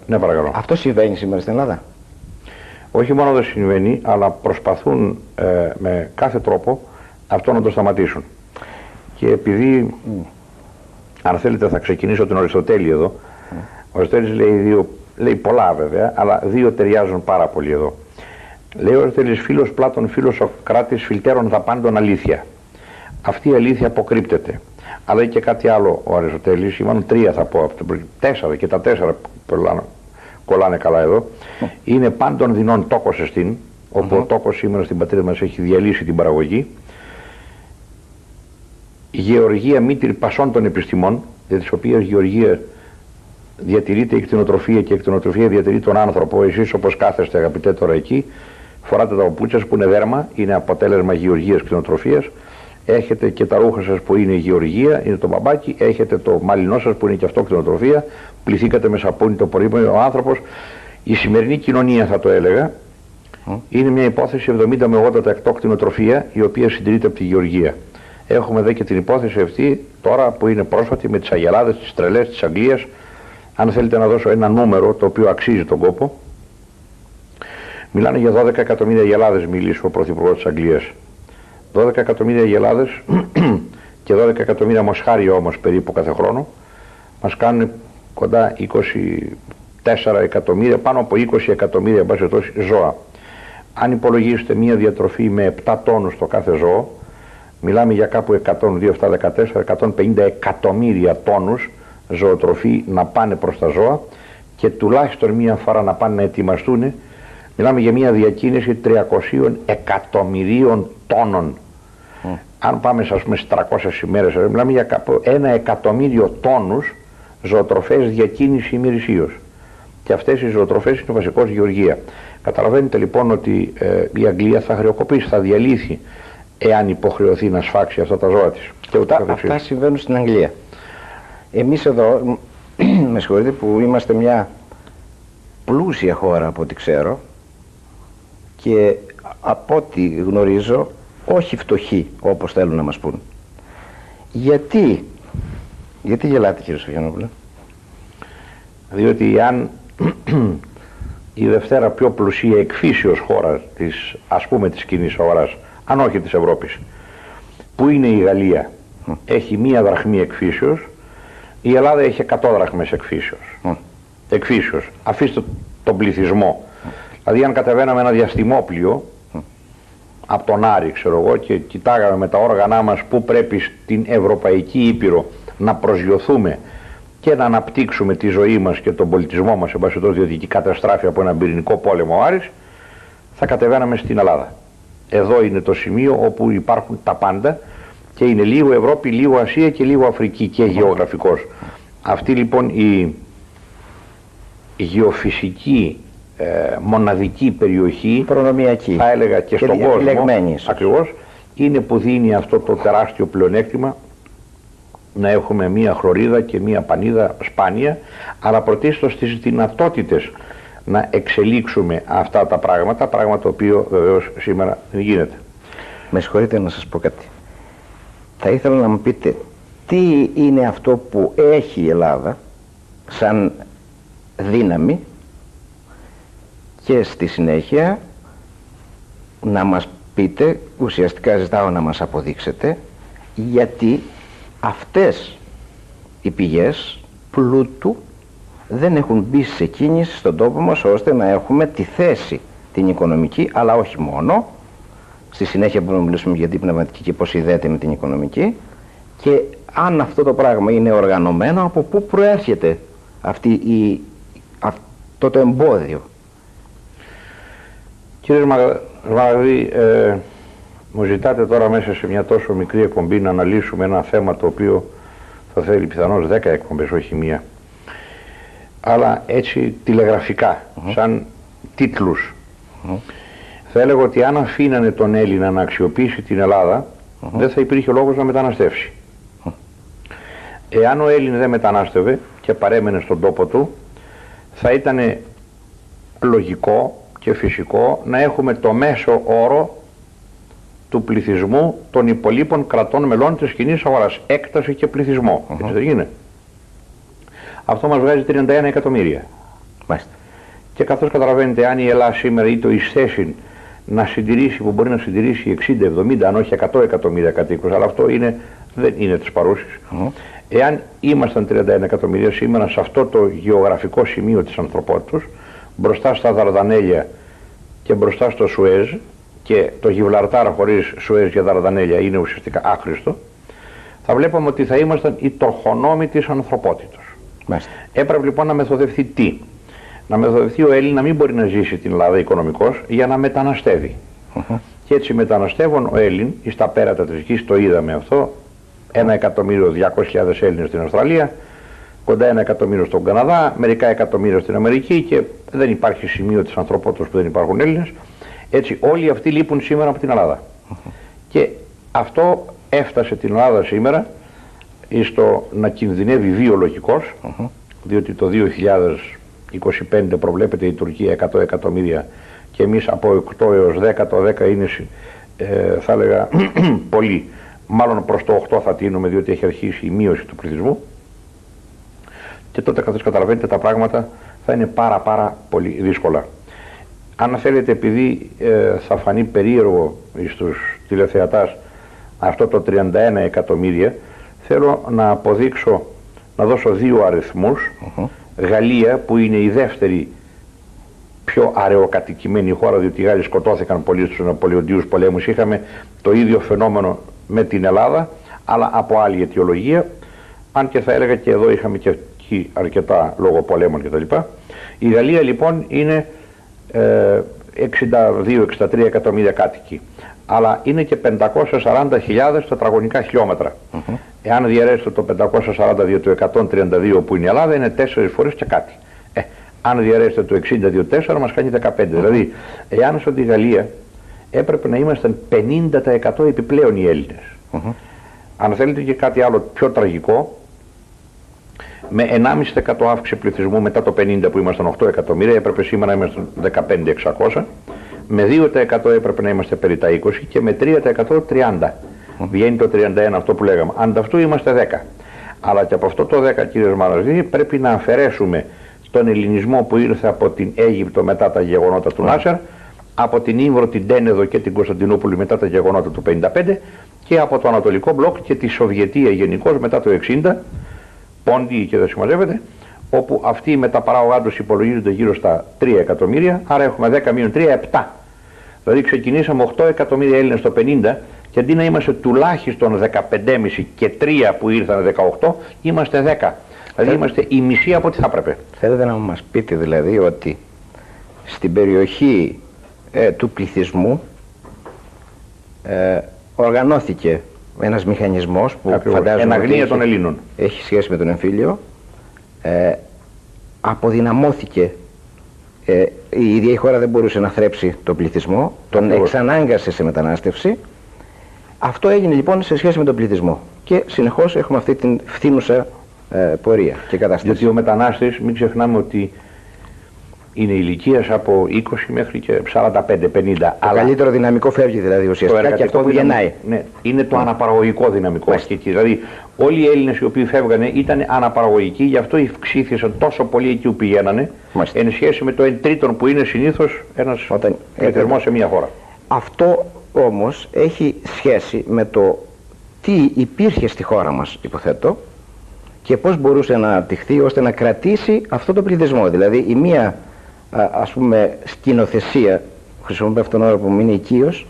Ναι, παρακαλώ. Αυτό συμβαίνει σήμερα στην Ελλάδα? Όχι μόνο δεν συμβαίνει, αλλά προσπαθούν με κάθε τρόπο αυτό να το σταματήσουν. Και επειδή, αν θέλετε, θα ξεκινήσω τον Αριστοτέλη εδώ. Ο Αριστοτέλης λέει πολλά βέβαια, αλλά δύο ταιριάζουν πάρα πολύ εδώ. Λέει ο Αριστοτέλης: φίλος Πλάτων, φίλος Σοκράτης, φιλτέρων θα πάντων αλήθεια. Αυτή η αλήθεια αποκρύπτεται. Αλλά έχει και κάτι άλλο ο Αριστοτέλης, ή μάλλον τρία θα πω, τέσσερα, και τα τέσσερα κολλάνε καλά εδώ. Είναι πάντων δεινών τόκος εστίν, όπου ο τόκος σήμερα στην πατρίδα μας έχει διαλύσει την παραγωγή. Γεωργία μήτρη πασών των επιστημών, για τις οποίες γεωργία διατηρείται η κτηνοτροφία και η κτηνοτροφία διατηρεί τον άνθρωπο. Εσείς όπως κάθεστε, αγαπητέ, τώρα εκεί, φοράτε τα παπούτσια που είναι δέρμα, είναι αποτέλεσμα γεωργίας κτηνοτροφίας. Έχετε και τα ρούχα σας που είναι η γεωργία, είναι το μπαμπάκι, έχετε το μαλλινό σας που είναι και αυτό κτηνοτροφία, πληθήκατε με σαπούνι το πρωί, ο άνθρωπος. Η σημερινή κοινωνία, θα το έλεγα, είναι μια υπόθεση 70 με 80% κτηνοτροφία, η οποία συντηρείται από τη γεωργία. Έχουμε δε και την υπόθεση αυτή τώρα που είναι πρόσφατη με τις αγελάδες, τις τρελές της Αγγλίας. Αν θέλετε να δώσω ένα νούμερο το οποίο αξίζει τον κόπο, μιλάνε για 12 εκατομμύρια αγελάδες, μίλησε ο Πρωθυπουργός της Αγγλίας. 12 εκατομμύρια αγελάδες και 12 εκατομμύρια μοσχάρια όμως περίπου κάθε χρόνο μας κάνουν κοντά 24 εκατομμύρια, πάνω από 20 εκατομμύρια ζώα. Αν υπολογίσετε μία διατροφή με 7 τόνους το κάθε ζώο, μιλάμε για κάπου 150 εκατομμύρια τόνους ζωοτροφή να πάνε προς τα ζώα και τουλάχιστον μία φορά να πάνε να ετοιμαστούν. Μιλάμε για μια διακίνηση 300 εκατομμυρίων τόνων. Αν πάμε στις 300 ημέρες, μιλάμε για κάπου 1 εκατομμύριο τόνους ζωοτροφές διακίνηση ημερησίως. Και αυτές οι ζωοτροφές είναι βασικώς γεωργία. Καταλαβαίνετε λοιπόν ότι η Αγγλία θα χρεοκοπήσει, θα διαλύσει, εάν υποχρεωθεί να σφάξει αυτά τα ζώα της. Και αυτά συμβαίνουν στην Αγγλία. Εμείς εδώ, με συγχωρείτε που είμαστε μια πλούσια χώρα από ό,τι ξέρω, και από ό,τι γνωρίζω όχι φτωχοί όπως θέλουν να μας πούν. Γιατί γελάτε, κύριε Σοφιανόπουλε? Διότι αν η Δευτέρα πιο πλουσία εκφύσεως χώρα της, ας πούμε, της κοινής αγοράς, αν όχι της Ευρώπης, που είναι η Γαλλία, έχει μία δραχμή εκφύσεως, η Ελλάδα έχει 100 δραχμές εκφύσεως. Αφήστε τον πληθυσμό. Δηλαδή αν κατεβαίναμε ένα διαστημόπλιο από τον Άρη, ξέρω εγώ, και κοιτάγαμε με τα όργανά μας που πρέπει στην Ευρωπαϊκή Ήπειρο να προσγειωθούμε και να αναπτύξουμε τη ζωή μας και τον πολιτισμό μας, διότι εκεί καταστράφει από έναν πυρηνικό πόλεμο ο Άρης, θα κατεβαίναμε στην Ελλάδα. Εδώ είναι το σημείο όπου υπάρχουν τα πάντα και είναι λίγο Ευρώπη, λίγο Ασία και λίγο Αφρική και γεωγραφικός. Αυτή λοιπόν η γεωφυσική μοναδική περιοχή, προνομιακή, θα έλεγα και στον κόσμο, ακριβώς, είναι που δίνει αυτό το τεράστιο πλεονέκτημα να έχουμε μία χλωρίδα και μία πανίδα σπάνια, αλλά πρωτίστως τις δυνατότητες να εξελίξουμε αυτά τα πράγματα, πράγμα το οποίο βεβαίως σήμερα δεν γίνεται. Με συγχωρείτε να σας πω κάτι. Θα ήθελα να μου πείτε τι είναι αυτό που έχει η Ελλάδα σαν δύναμη και στη συνέχεια να μας πείτε, ουσιαστικά ζητάω να μας αποδείξετε, γιατί αυτές οι πηγές πλούτου δεν έχουν μπει σε κίνηση στον τόπο μας ώστε να έχουμε τη θέση την οικονομική, αλλά όχι μόνο. Στη συνέχεια μπορούμε να μιλήσουμε για την πνευματική και πώς ιδέεται με την οικονομική, και αν αυτό το πράγμα είναι οργανωμένο, από πού προέρχεται αυτό το εμπόδιο. Κύριε Σμαραγδί, μου ζητάτε τώρα μέσα σε μια τόσο μικρή εκπομπή να αναλύσουμε ένα θέμα το οποίο θα θέλει πιθανώς 10 εκπομπές, όχι μία. Αλλά έτσι τηλεγραφικά, σαν τίτλους. Θα έλεγα ότι αν αφήνανε τον Έλληνα να αξιοποιήσει την Ελλάδα, δεν θα υπήρχε λόγος να μεταναστεύσει. Εάν ο Έλληνας δεν μετανάστευε και παρέμενε στον τόπο του, θα ήταν λογικό και φυσικό να έχουμε το μέσο όρο του πληθυσμού των υπολείπων κρατών μελών της κοινής αγοράς, έκταση και πληθυσμό. Έτσι δεν γίνεται? Αυτό μας βγάζει 31 εκατομμύρια. Μάλιστα. Και καθώς καταλαβαίνετε, αν η Ελλάδα σήμερα είτε εις θέση να συντηρήσει, που μπορεί να συντηρήσει 60, 70, αν όχι 100 εκατομμύρια κατοίκους, αλλά αυτό δεν είναι της παρούσης. Εάν ήμασταν 31 εκατομμύρια σήμερα σε αυτό το γεωγραφικό σημείο της ανθρωπότητας, μπροστά στα Δαρδανέλια και μπροστά στο Σουέζ, και το Γιβλαρτάρ χωρίς Σουέζ και Δαρδανέλια είναι ουσιαστικά άχρηστο, θα βλέπαμε ότι θα ήμασταν οι τροχονόμοι της ανθρωπότητας. Έπρεπε λοιπόν να μεθοδευτεί τι? Να μεθοδευτεί ο Έλληνας να μην μπορεί να ζήσει την Ελλάδα οικονομικώς, για να μεταναστεύει. Και έτσι μεταναστεύουν ο Έλλην εις τα πέρατα της γης, το είδαμε αυτό, 1.200.000 Έλληνες στην Αυστραλία, κοντά 1 εκατομμύριο στον Καναδά, μερικά εκατομμύρια στην Αμερική, και δεν υπάρχει σημείο της ανθρωπότητας που δεν υπάρχουν Έλληνες. Έτσι όλοι αυτοί λείπουν σήμερα από την Ελλάδα. Και αυτό έφτασε την Ελλάδα σήμερα στο να κινδυνεύει βιολογικός, διότι το 2025 προβλέπεται η Τουρκία 100 εκατομμύρια και εμείς από 8 έως 10, το 10 είναι θα έλεγα πολύ, μάλλον προς το 8 θα τίνουμε, διότι έχει αρχίσει η μείωση του πληθυσμού, και τότε καθώς καταλαβαίνετε τα πράγματα θα είναι πάρα πολύ δύσκολα. Αν θέλετε, επειδή θα φανεί περίεργο στους τηλεθεατάς αυτό το 31 εκατομμύρια, θέλω να αποδείξω, να δώσω δύο αριθμούς. Γαλλία, που είναι η δεύτερη πιο αραιοκατοικημένη χώρα, διότι οι Γάλλοι σκοτώθηκαν πολύ στους Ναπολεοντίους πολέμους, είχαμε το ίδιο φαινόμενο με την Ελλάδα, αλλά από άλλη αιτιολογία, αν και θα έλεγα και εδώ είχαμε και εκεί αρκετά λόγω πολέμων κτλ. Η Γαλλία λοιπόν είναι 62-63 εκατομμύρια κάτοικοι, αλλά είναι και 540.000 τετραγωνικά χιλιόμετρα. Εάν διαιρέσετε το 542 το 132 που είναι η Ελλάδα, είναι 4 φορές και κάτι. Αν διαιρέσετε το 62-4 μας κάνει 15. Δηλαδή, εάν στη Γαλλία έπρεπε να ήμασταν 50% επιπλέον οι Έλληνες. Αν θέλετε και κάτι άλλο πιο τραγικό, με 1,5% αύξηση πληθυσμού μετά το 50 που ήμασταν 8 εκατομμύρια, έπρεπε σήμερα να ήμασταν 15.600, με 2% έπρεπε να είμαστε περί τα 20 και με 3% 30. Βγαίνει το 31 αυτό που λέγαμε. Ανταυτού είμαστε 10. Αλλά και από αυτό το 10, κύριε Μαραζή, πρέπει να αφαιρέσουμε τον ελληνισμό που ήρθε από την Αίγυπτο μετά τα γεγονότα του Νάσερ, από την Ήμβρο, την Τένεδο και την Κωνσταντινούπολη μετά τα γεγονότα του 55, και από το Ανατολικό Μπλοκ και τη Σοβιετία γενικώς μετά το 60, πόντι και δεν συμμαζεύεται, όπου αυτοί με τα παράγωγά τους υπολογίζονται γύρω στα 3 εκατομμύρια, άρα έχουμε 10 μείον 3, 7. Δηλαδή ξεκινήσαμε 8 εκατομμύρια Έλληνες το 50, και αντί να είμαστε τουλάχιστον 15,5 και 3 που ήρθαν 18, είμαστε 10. Δηλαδή είμαστε η μισή από ό,τι θα έπρεπε. Θέλετε να μας πείτε δηλαδή ότι στην περιοχή του πληθυσμού οργανώθηκε ένας μηχανισμός που φαντάζομαι εναγνία των Ελλήνων. Έχει σχέση με τον εμφύλιο, αποδυναμώθηκε, η ίδια η χώρα δεν μπορούσε να θρέψει τον πληθυσμό, τον εξανάγκασε σε μετανάστευση. Αυτό έγινε λοιπόν σε σχέση με τον πληθυσμό και συνεχώς έχουμε αυτή την φθήνουσα πορεία και κατάσταση. Γιατί ο μετανάστης, μην ξεχνάμε ότι είναι ηλικίας από 20 μέχρι και 45-50. Το καλύτερο δυναμικό φεύγει δηλαδή ουσιαστικά, και αυτό που γεννάει. Ναι, είναι το αναπαραγωγικό δυναμικό. Δηλαδή όλοι οι Έλληνες οι οποίοι φεύγανε ήταν αναπαραγωγικοί, γι' αυτό ευξήθησαν τόσο πολύ εκεί που πηγαίνανε, εν σχέση με το 1/3 που είναι συνήθως ένας πληθυσμός σε μια χώρα. Αυτό όμως έχει σχέση με το τι υπήρχε στη χώρα μας, υποθέτω, και πώς μπορούσε να αναπτυχθεί ώστε να κρατήσει αυτό το πληθυσμό. Δηλαδή η μία ας πούμε σκηνοθεσία, χρησιμοποιώ αυτόν τον όρο που είναι οικείος,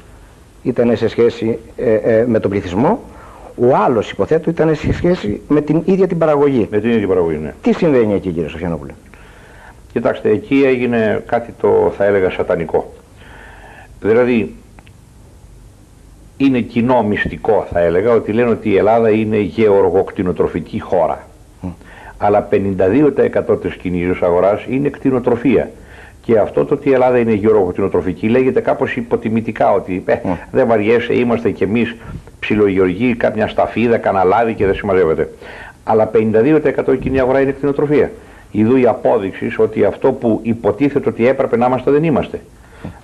ήταν σε σχέση με τον πληθυσμό, ο άλλος υποθέτω ήταν σε σχέση με την ίδια την παραγωγή. Με την ίδια την παραγωγή, ναι. Τι συμβαίνει εκεί, κύριε Σοφιανόπουλε? Κοιτάξτε, εκεί έγινε κάτι το θα έλεγα σατανικό. Δηλαδή είναι κοινό μυστικό θα έλεγα ότι λένε ότι η Ελλάδα είναι γεωργοκτηνοτροφική χώρα. Αλλά 52% της κοινής αγοράς είναι κτηνοτροφία. Και αυτό το ότι η Ελλάδα είναι γεωργοκτηνοτροφική λέγεται κάπως υποτιμητικά, ότι δεν βαριέσαι, είμαστε κι εμείς ψιλογεωργοί, κάποια σταφίδα, καναλάδι και δεν συμμαζεύεται. Αλλά 52% η κοινή αγορά είναι κτηνοτροφία. Ιδού η απόδειξη ότι αυτό που υποτίθεται ότι έπρεπε να είμαστε δεν είμαστε.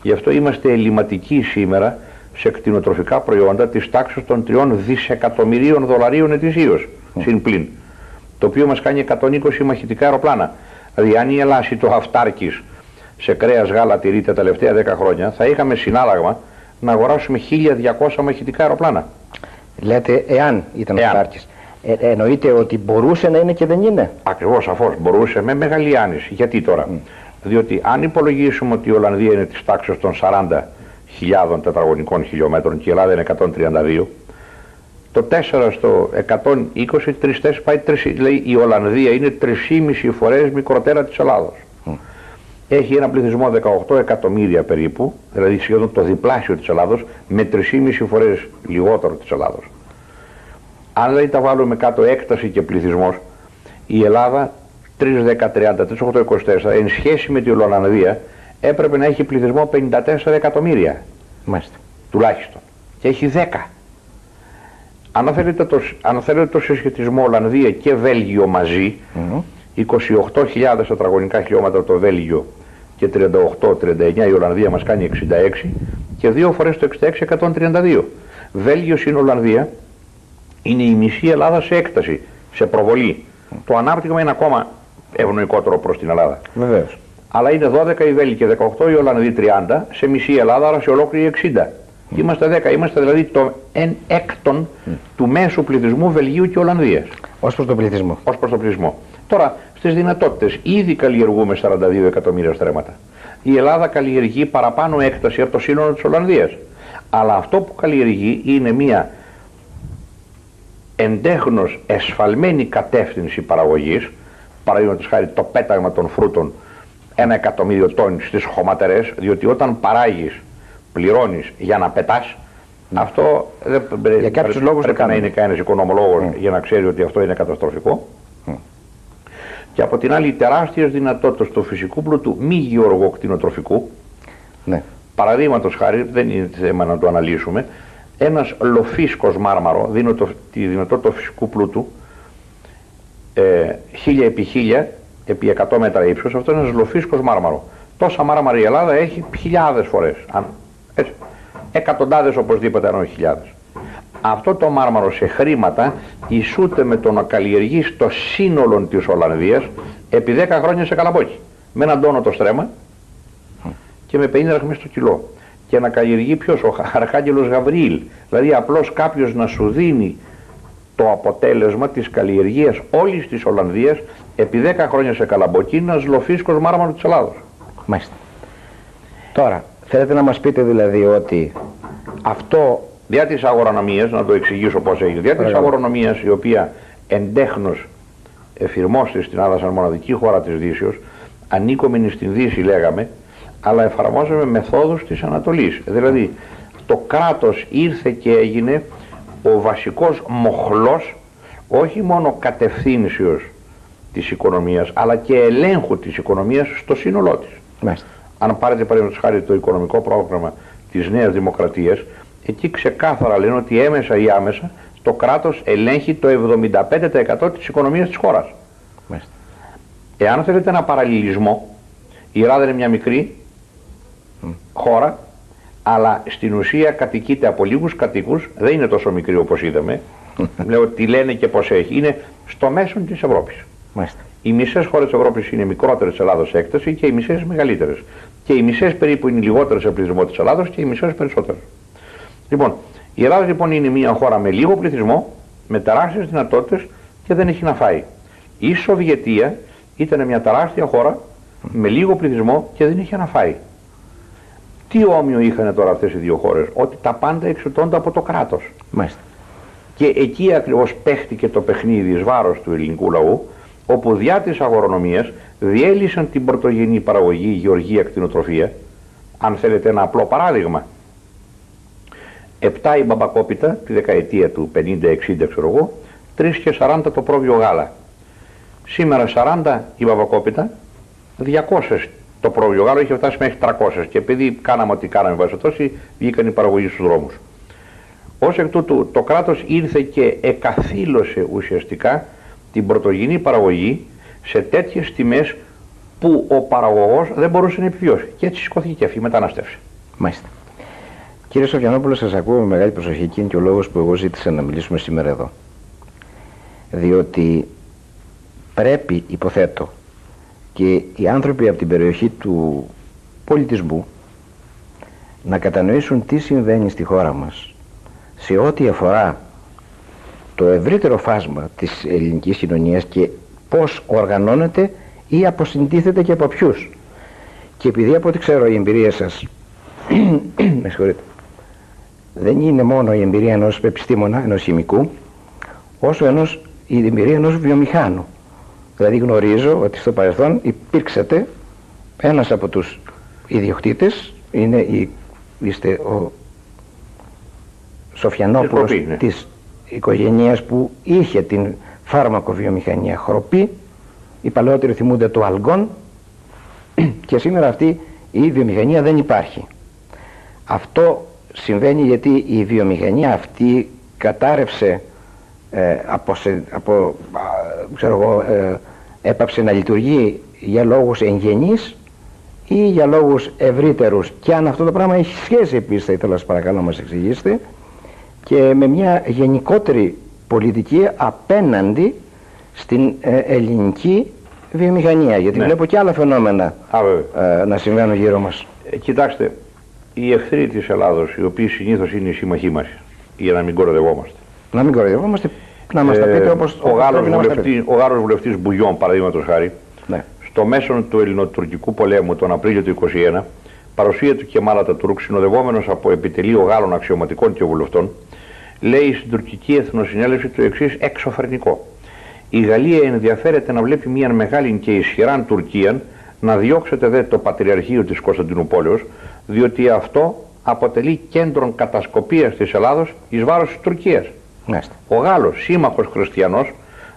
Γι' αυτό είμαστε ελληματικοί σήμερα σε κτηνοτροφικά προϊόντα της τάξης των 3 δισεκατομμυρίων δολαρίων ετησίως, συν πλην. Το οποίο μας κάνει 120 μαχητικά αεροπλάνα. Δηλαδή, αν η Ελλάση το αυτάρκης σε κρέας, γάλα, τυρί τα τελευταία 10 χρόνια, θα είχαμε συνάλλαγμα να αγοράσουμε 1.200 μαχητικά αεροπλάνα. Λέτε, εάν ήταν αυτάρκης. Εννοείται ότι μπορούσε να είναι και δεν είναι. Ακριβώς, σαφώς. Μπορούσε με μεγάλη άνεση. Γιατί τώρα? Διότι αν υπολογίσουμε ότι η Ολλανδία είναι της τάξης των 40.000 τετραγωνικών χιλιόμετρων και η Ελλάδα είναι 132, το 4 στο 120, 3 πάει 3, λέει η Ολλανδία είναι 3,5 φορές μικροτέρα της Ελλάδος. Έχει ένα πληθυσμό 18 εκατομμύρια περίπου, δηλαδή σχεδόν το διπλάσιο της Ελλάδος, με 3,5 φορές λιγότερο της Ελλάδος. Αν δηλαδή τα βάλουμε κάτω έκταση και πληθυσμός, η Ελλάδα 3,10-30, 3,8-24 εν σχέση με την Ολλανδία έπρεπε να έχει πληθυσμό 54 εκατομμύρια. Μάλιστα. Τουλάχιστον. Και έχει 10. Αν θέλετε το συσχετισμό Ολλανδία και Βέλγιο μαζί, 28.000 τετραγωνικά χιλιόμετρα το Βέλγιο και 38-39 η Ολλανδία μας κάνει 66 και 2 φορές το 66 132. Βέλγιο συν Ολλανδία είναι η μισή Ελλάδα σε έκταση, σε προβολή. Το ανάπτυγμα είναι ακόμα ευνοϊκότερο προς την Ελλάδα. Βεβαίως. Αλλά είναι 12 οι Βέλγοι και 18 οι Ολλανδοί 30, σε μισή Ελλάδα, άρα σε ολόκληρη 60. Είμαστε 10, είμαστε δηλαδή το 1/6 του μέσου πληθυσμού Βελγίου και Ολλανδίας. Ως προς τον πληθυσμό. Ως προς τον πληθυσμό. Τώρα, στις δυνατότητες, ήδη καλλιεργούμε 42 εκατομμύρια στρέμματα. Η Ελλάδα καλλιεργεί παραπάνω έκταση από το σύνολο της Ολλανδίας. Αλλά αυτό που καλλιεργεί είναι μια εντέχνως εσφαλμένη κατεύθυνση παραγωγής, παραδείγματος χάρη το πέταγμα των φρούτων 1 εκατομμύριο τόνοι στις χωματερές, διότι όταν παράγεις, πληρώνεις για να πετάς, αυτό δεν πρέπει να είναι κανένας οικονομολόγος για να ξέρει ότι αυτό είναι καταστροφικό. Και από την άλλη τεράστιες δυνατότητες του φυσικού πλούτου μη γεωργοκτηνοτροφικού. Παραδείγματος χάρη, δεν είναι θέμα να το αναλύσουμε, ένας λοφίσκος μάρμαρο δίνει τη δυνατότητα φυσικού πλούτου 1000 επί 1000 επί 100 μέτρα ύψος. Αυτό είναι ένας λοφίσκος μάρμαρο. Τόσα μάρμαρα η Ελλάδα έχει χιλιάδες φορές. Έτσι. Εκατοντάδες οπωσδήποτε, ενώ χιλιάδες. Αυτό το μάρμαρο σε χρήματα ισούται με το να καλλιεργείς το σύνολο της Ολλανδίας επί 10 χρόνια σε καλαμπόκι. Με έναν τόνο το στρέμμα και με 50 δραχμές το κιλό. Και να καλλιεργεί ποιος? Ο Αρχάγγελος Γαβριήλ. Δηλαδή απλώς κάποιος να σου δίνει το αποτέλεσμα της καλλιεργίας όλης της Ολλανδίας επί 10 χρόνια σε καλαμπόκι, είναι ένας λοφίσκος μάρμαρο της Ελλάδος. Μάλιστα. Τώρα, θέλετε να μας πείτε δηλαδή ότι αυτό... Δια της αγορονομίας, να το εξηγήσω πώς έγινε, δια της αγορονομίας, η οποία εντέχνως εφηρμόστηκε στην Ελλάδα σαν μοναδική χώρα της Δύσεως, ανήκομενη στην Δύση λέγαμε, αλλά εφαρμόζαμε μεθόδους της Ανατολής. Δηλαδή, το κράτος ήρθε και έγινε ο βασικός μοχλός, όχι μόνο κατευθύνσεως της οικονομίας, αλλά και ελέγχου της οικονομίας στο σύνολό της. Μάλιστα. Αν πάρετε παραδείγματος χάρη το οικονομικό πρόγραμμα της Νέας Δημοκρατίας, εκεί ξεκάθαρα λένε ότι έμεσα ή άμεσα το κράτος ελέγχει το 75% της οικονομίας της χώρας. Μάλιστα. Εάν θέλετε ένα παραλληλισμό, η Ελλάδα είναι μια μικρή χώρα, αλλά στην ουσία κατοικείται από λίγους κατοίκους, δεν είναι τόσο μικρή όπως είδαμε. Λέω τι λένε και πώς έχει. Είναι στο μέσον της Ευρώπης. Μάλιστα. Οι μισές χώρες της Ευρώπης είναι μικρότερες της Ελλάδος σε έκταση και οι μισές μεγαλύτερες. Και οι μισές περίπου είναι λιγότερες σε πληθυσμό της Ελλάδος και οι μισές περισσότερες. Λοιπόν, η Ελλάδα λοιπόν είναι μια χώρα με λίγο πληθυσμό, με τεράστιες δυνατότητες και δεν έχει να φάει. Η Σοβιετία ήταν μια τεράστια χώρα με λίγο πληθυσμό και δεν είχε να φάει. Τι όμοιο είχαν τώρα αυτές οι δύο χώρες? Ότι τα πάντα εξαρτώνται από το κράτος. Μάλιστα. Και εκεί ακριβώς παίχτηκε το παιχνίδι εις βάρος του ελληνικού λαού, όπου διά της αγορονομίας διέλυσαν την πρωτογενή παραγωγή, γεωργία, κτηνοτροφία. Αν θέλετε ένα απλό παράδειγμα, 7 η μπαμπακόπιτα τη δεκαετία του 50-60 ξέρω εγώ, 3 και 40 το πρόβιο γάλα. Σήμερα 40 η μπαμπακόπιτα, 200 το πρόβιο γάλα, είχε φτάσει μέχρι 300 και επειδή κάναμε ό,τι κάναμε βασιτώσει, βγήκαν οι παραγωγοί στους δρόμους. Ως εκ τούτου το κράτος ήρθε και εκαθήλωσε ουσιαστικά την πρωτογενή παραγωγή σε τέτοιες τιμές που ο παραγωγός δεν μπορούσε να επιβιώσει. Και έτσι σηκώθηκε και αυτή η μετανάστευση. Μάλιστα. Κύριε Σοφιανόπουλο, σας ακούω με μεγάλη προσοχή και είναι και ο λόγος που εγώ ζήτησα να μιλήσουμε σήμερα εδώ. Διότι πρέπει, υποθέτω, και οι άνθρωποι από την περιοχή του πολιτισμού να κατανοήσουν τι συμβαίνει στη χώρα μας σε ό,τι αφορά το ευρύτερο φάσμα της ελληνικής κοινωνίας και πώς οργανώνεται ή αποσυντίθεται και από ποιους. Και επειδή από ό,τι ξέρω η εμπειρία σας με συγχωρείτε, δεν είναι μόνο η εμπειρία ενός επιστήμονα, ενός χημικού, όσο η εμπειρία ενός βιομηχάνου. Δηλαδή γνωρίζω ότι στο παρελθόν υπήρξατε ένας από τους ιδιοκτήτες, είστε ο Σοφιανόπουλος της οικογένειας που είχε την φάρμακοβιομηχανία Χροπή, οι παλαιότεροι θυμούνται το Αλγκόν, και σήμερα αυτή η βιομηχανία δεν υπάρχει. Αυτό συμβαίνει γιατί η βιομηχανία αυτή κατάρρευσε, έπαψε να λειτουργεί για λόγους εγγενείς ή για λόγους ευρύτερους, και αν αυτό το πράγμα έχει σχέση επίσης, θα ήθελα σας παρακαλώ να μας εξηγήσετε, και με μια γενικότερη πολιτική απέναντι στην ελληνική βιομηχανία, γιατί βλέπω και άλλα φαινόμενα να συμβαίνουν γύρω μας. Κοιτάξτε, οι εχθροί της Ελλάδος, οι οποίοι συνήθως είναι οι σύμμαχοί μας, για να μην κοροϊδευόμαστε. Να μην κοροϊδευόμαστε, να μας τα πείτε όπως ο Γάλλος βουλευτής Μπουγιόν, παραδείγματος χάρη, στο μέσον του ελληνοτουρκικού πολέμου τον Απρίλιο του 1921, παρουσία του Κεμάλ Ατατούρκ, συνοδευόμενος από επιτελείο Γάλλων αξιωματικών και βουλευτών, λέει στην τουρκική εθνοσυνέλευση το εξής εξωφρενικό: η Γαλλία ενδιαφέρεται να βλέπει μια μεγάλη και ισχυράν Τουρκία, να διώξετε δε το Πατριαρχείο της Κωνσταντινούπολεως, διότι αυτό αποτελεί κέντρο κατασκοπίας της Ελλάδος εις βάρος της Τουρκίας. Ο Γάλλος, σύμμαχος χριστιανός,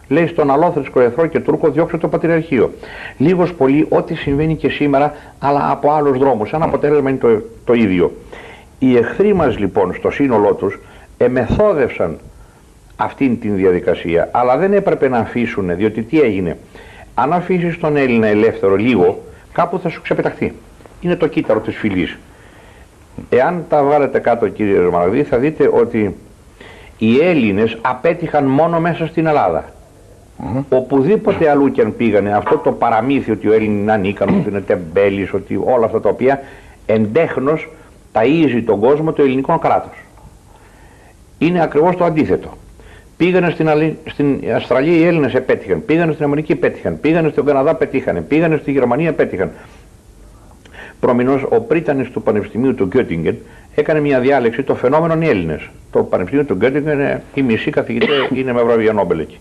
λέει στον αλόθρησκο εχθρό και Τούρκο: διώξτε το Πατριαρχείο. Λίγος πολύ ό,τι συμβαίνει και σήμερα, αλλά από άλλους δρόμους. Σαν αποτέλεσμα είναι το ίδιο. Οι εχθροί μας λοιπόν στο σύνολό τους εμεθόδευσαν αυτήν την διαδικασία, αλλά δεν έπρεπε να αφήσουν, διότι τι έγινε? Αν αφήσεις τον Έλληνα ελεύθερο λίγο, κάπου θα σου ξεπεταχθεί. Είναι το κύτταρο της φυλής. Εάν τα βάλετε κάτω, κύριε Ρωμαναγδί, θα δείτε ότι οι Έλληνες απέτυχαν μόνο μέσα στην Ελλάδα. Οπουδήποτε αλλού και αν πήγανε, αυτό το παραμύθι ότι ο Έλληνας είναι ανίκανος, ότι είναι τεμπέλης, ότι όλα αυτά τα οποία εντέχνως ταΐζει τον κόσμο το ελληνικό κράτος, είναι ακριβώς το αντίθετο. Πήγανε στην Αυστραλία οι Έλληνες επέτυχαν, πήγανε στην Αμερική πέτυχαν, πήγανε στον Καναδά πετύχανε, πήγανε στη Γερμανία πέτυχαν. Προμηνώς ο πρίτανης του Πανεπιστημίου του Γκέτιγκεν έκανε μια διάλεξη, το φαινόμενο οι Έλληνες. Το Πανεπιστημίο του Γκέτιγκεν, οι μισοί καθηγητές είναι με βραβεία Νόμπελ εκεί.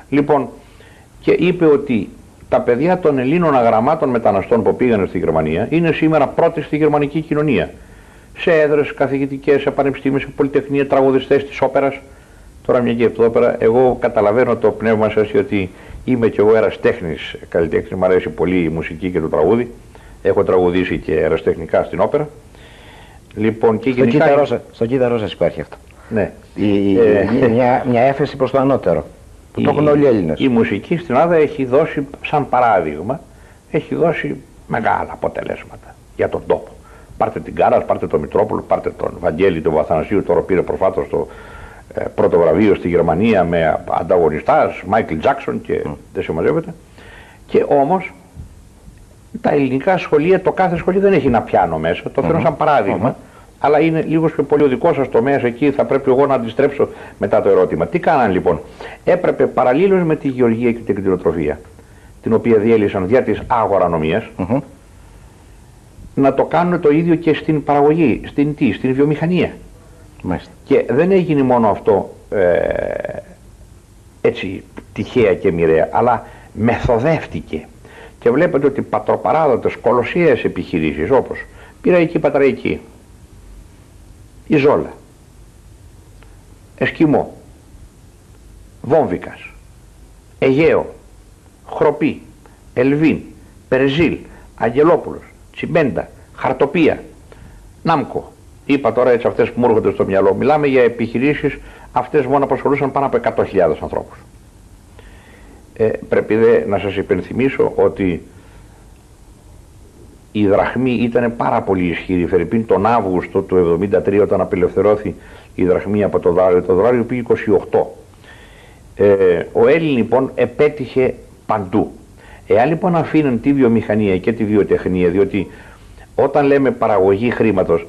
Λοιπόν, και είπε ότι τα παιδιά των Ελλήνων αγραμμάτων μεταναστών που πήγανε στη Γερμανία είναι σήμερα πρώτοι στη γερμανική κοινωνία. Σε έδρες καθηγητικές, σε πανεπιστήμια, σε πολυτεχνία, τραγουδιστές της όπερας. Τώρα μια και από όπερα, εγώ καταλαβαίνω το πνεύμα σας, ότι είμαι κι εγώ ερασιτέχνης καλλιτέχνης, μου αρέσει πολύ η μουσική και το τραγούδι. Έχω τραγουδήσει και ερασιτεχνικά στην όπερα. Λοιπόν, και στο κύτταρό σας υπάρχει αυτό. Ναι. Μια έφεση προς το ανώτερο. Που το έχουν όλοι οι Έλληνες. Η μουσική στην Ελλάδα έχει δώσει, σαν παράδειγμα, έχει δώσει μεγάλα αποτελέσματα για τον τόπο. Πάρτε την Κάρας, πάρτε τον Μητρόπουλο, πάρτε τον Βαγγέλη, τον Βαθανασίου, τώρα πήρε προφάτως το πρώτο βραβείο στη Γερμανία με ανταγωνιστάς, Μάικλ Τζάκσον και δεν συμμαζεύεται. Και όμως τα ελληνικά σχολεία, το κάθε σχολείο δεν έχει ένα πιάνο μέσα, το φέρνω σαν παράδειγμα. Αλλά είναι λίγο πιο πολύ ο δικός σας τομέας, εκεί θα πρέπει εγώ να αντιστρέψω μετά το ερώτημα. Τι κάνανε λοιπόν? Έπρεπε παραλλήλως με τη γεωργία και την κτηνοτροφία, την οποία διέλυσαν δια της αγορανομίας, να το κάνουν το ίδιο και στην παραγωγή, στην βιομηχανία. Και δεν έγινε μόνο αυτό έτσι τυχαία και μοιραία, αλλά μεθοδεύτηκε. Και βλέπετε ότι πατροπαράδοτες κολοσσιαίες επιχειρήσεις, όπως Πειραϊκή Πατραϊκή, η Ζόλα, Εσκιμό, Βόμβικας, Αιγαίο, Χροπή, Ελβίν, Περζίλ, Αγγελόπουλος, Τσιμέντα, Χαρτοπία, Νάμκο. Είπα τώρα έτσι αυτές που μου έρχονται στο μυαλό. Μιλάμε για επιχειρήσεις, αυτές μόνο απασχολούσαν πάνω από 100.000 ανθρώπους. Πρέπει δε να σας υπενθυμίσω ότι η δραχμή ήταν πάρα πολύ ισχυρή. Φερρυπίν τον Αύγουστο του 1973, όταν απελευθερώθη η δραχμή από το δολάριο πήγε 28. Ο Έλλην λοιπόν επέτυχε παντού. Εάν λοιπόν αφήνουν τη βιομηχανία και τη βιοτεχνία, διότι όταν λέμε παραγωγή χρήματος,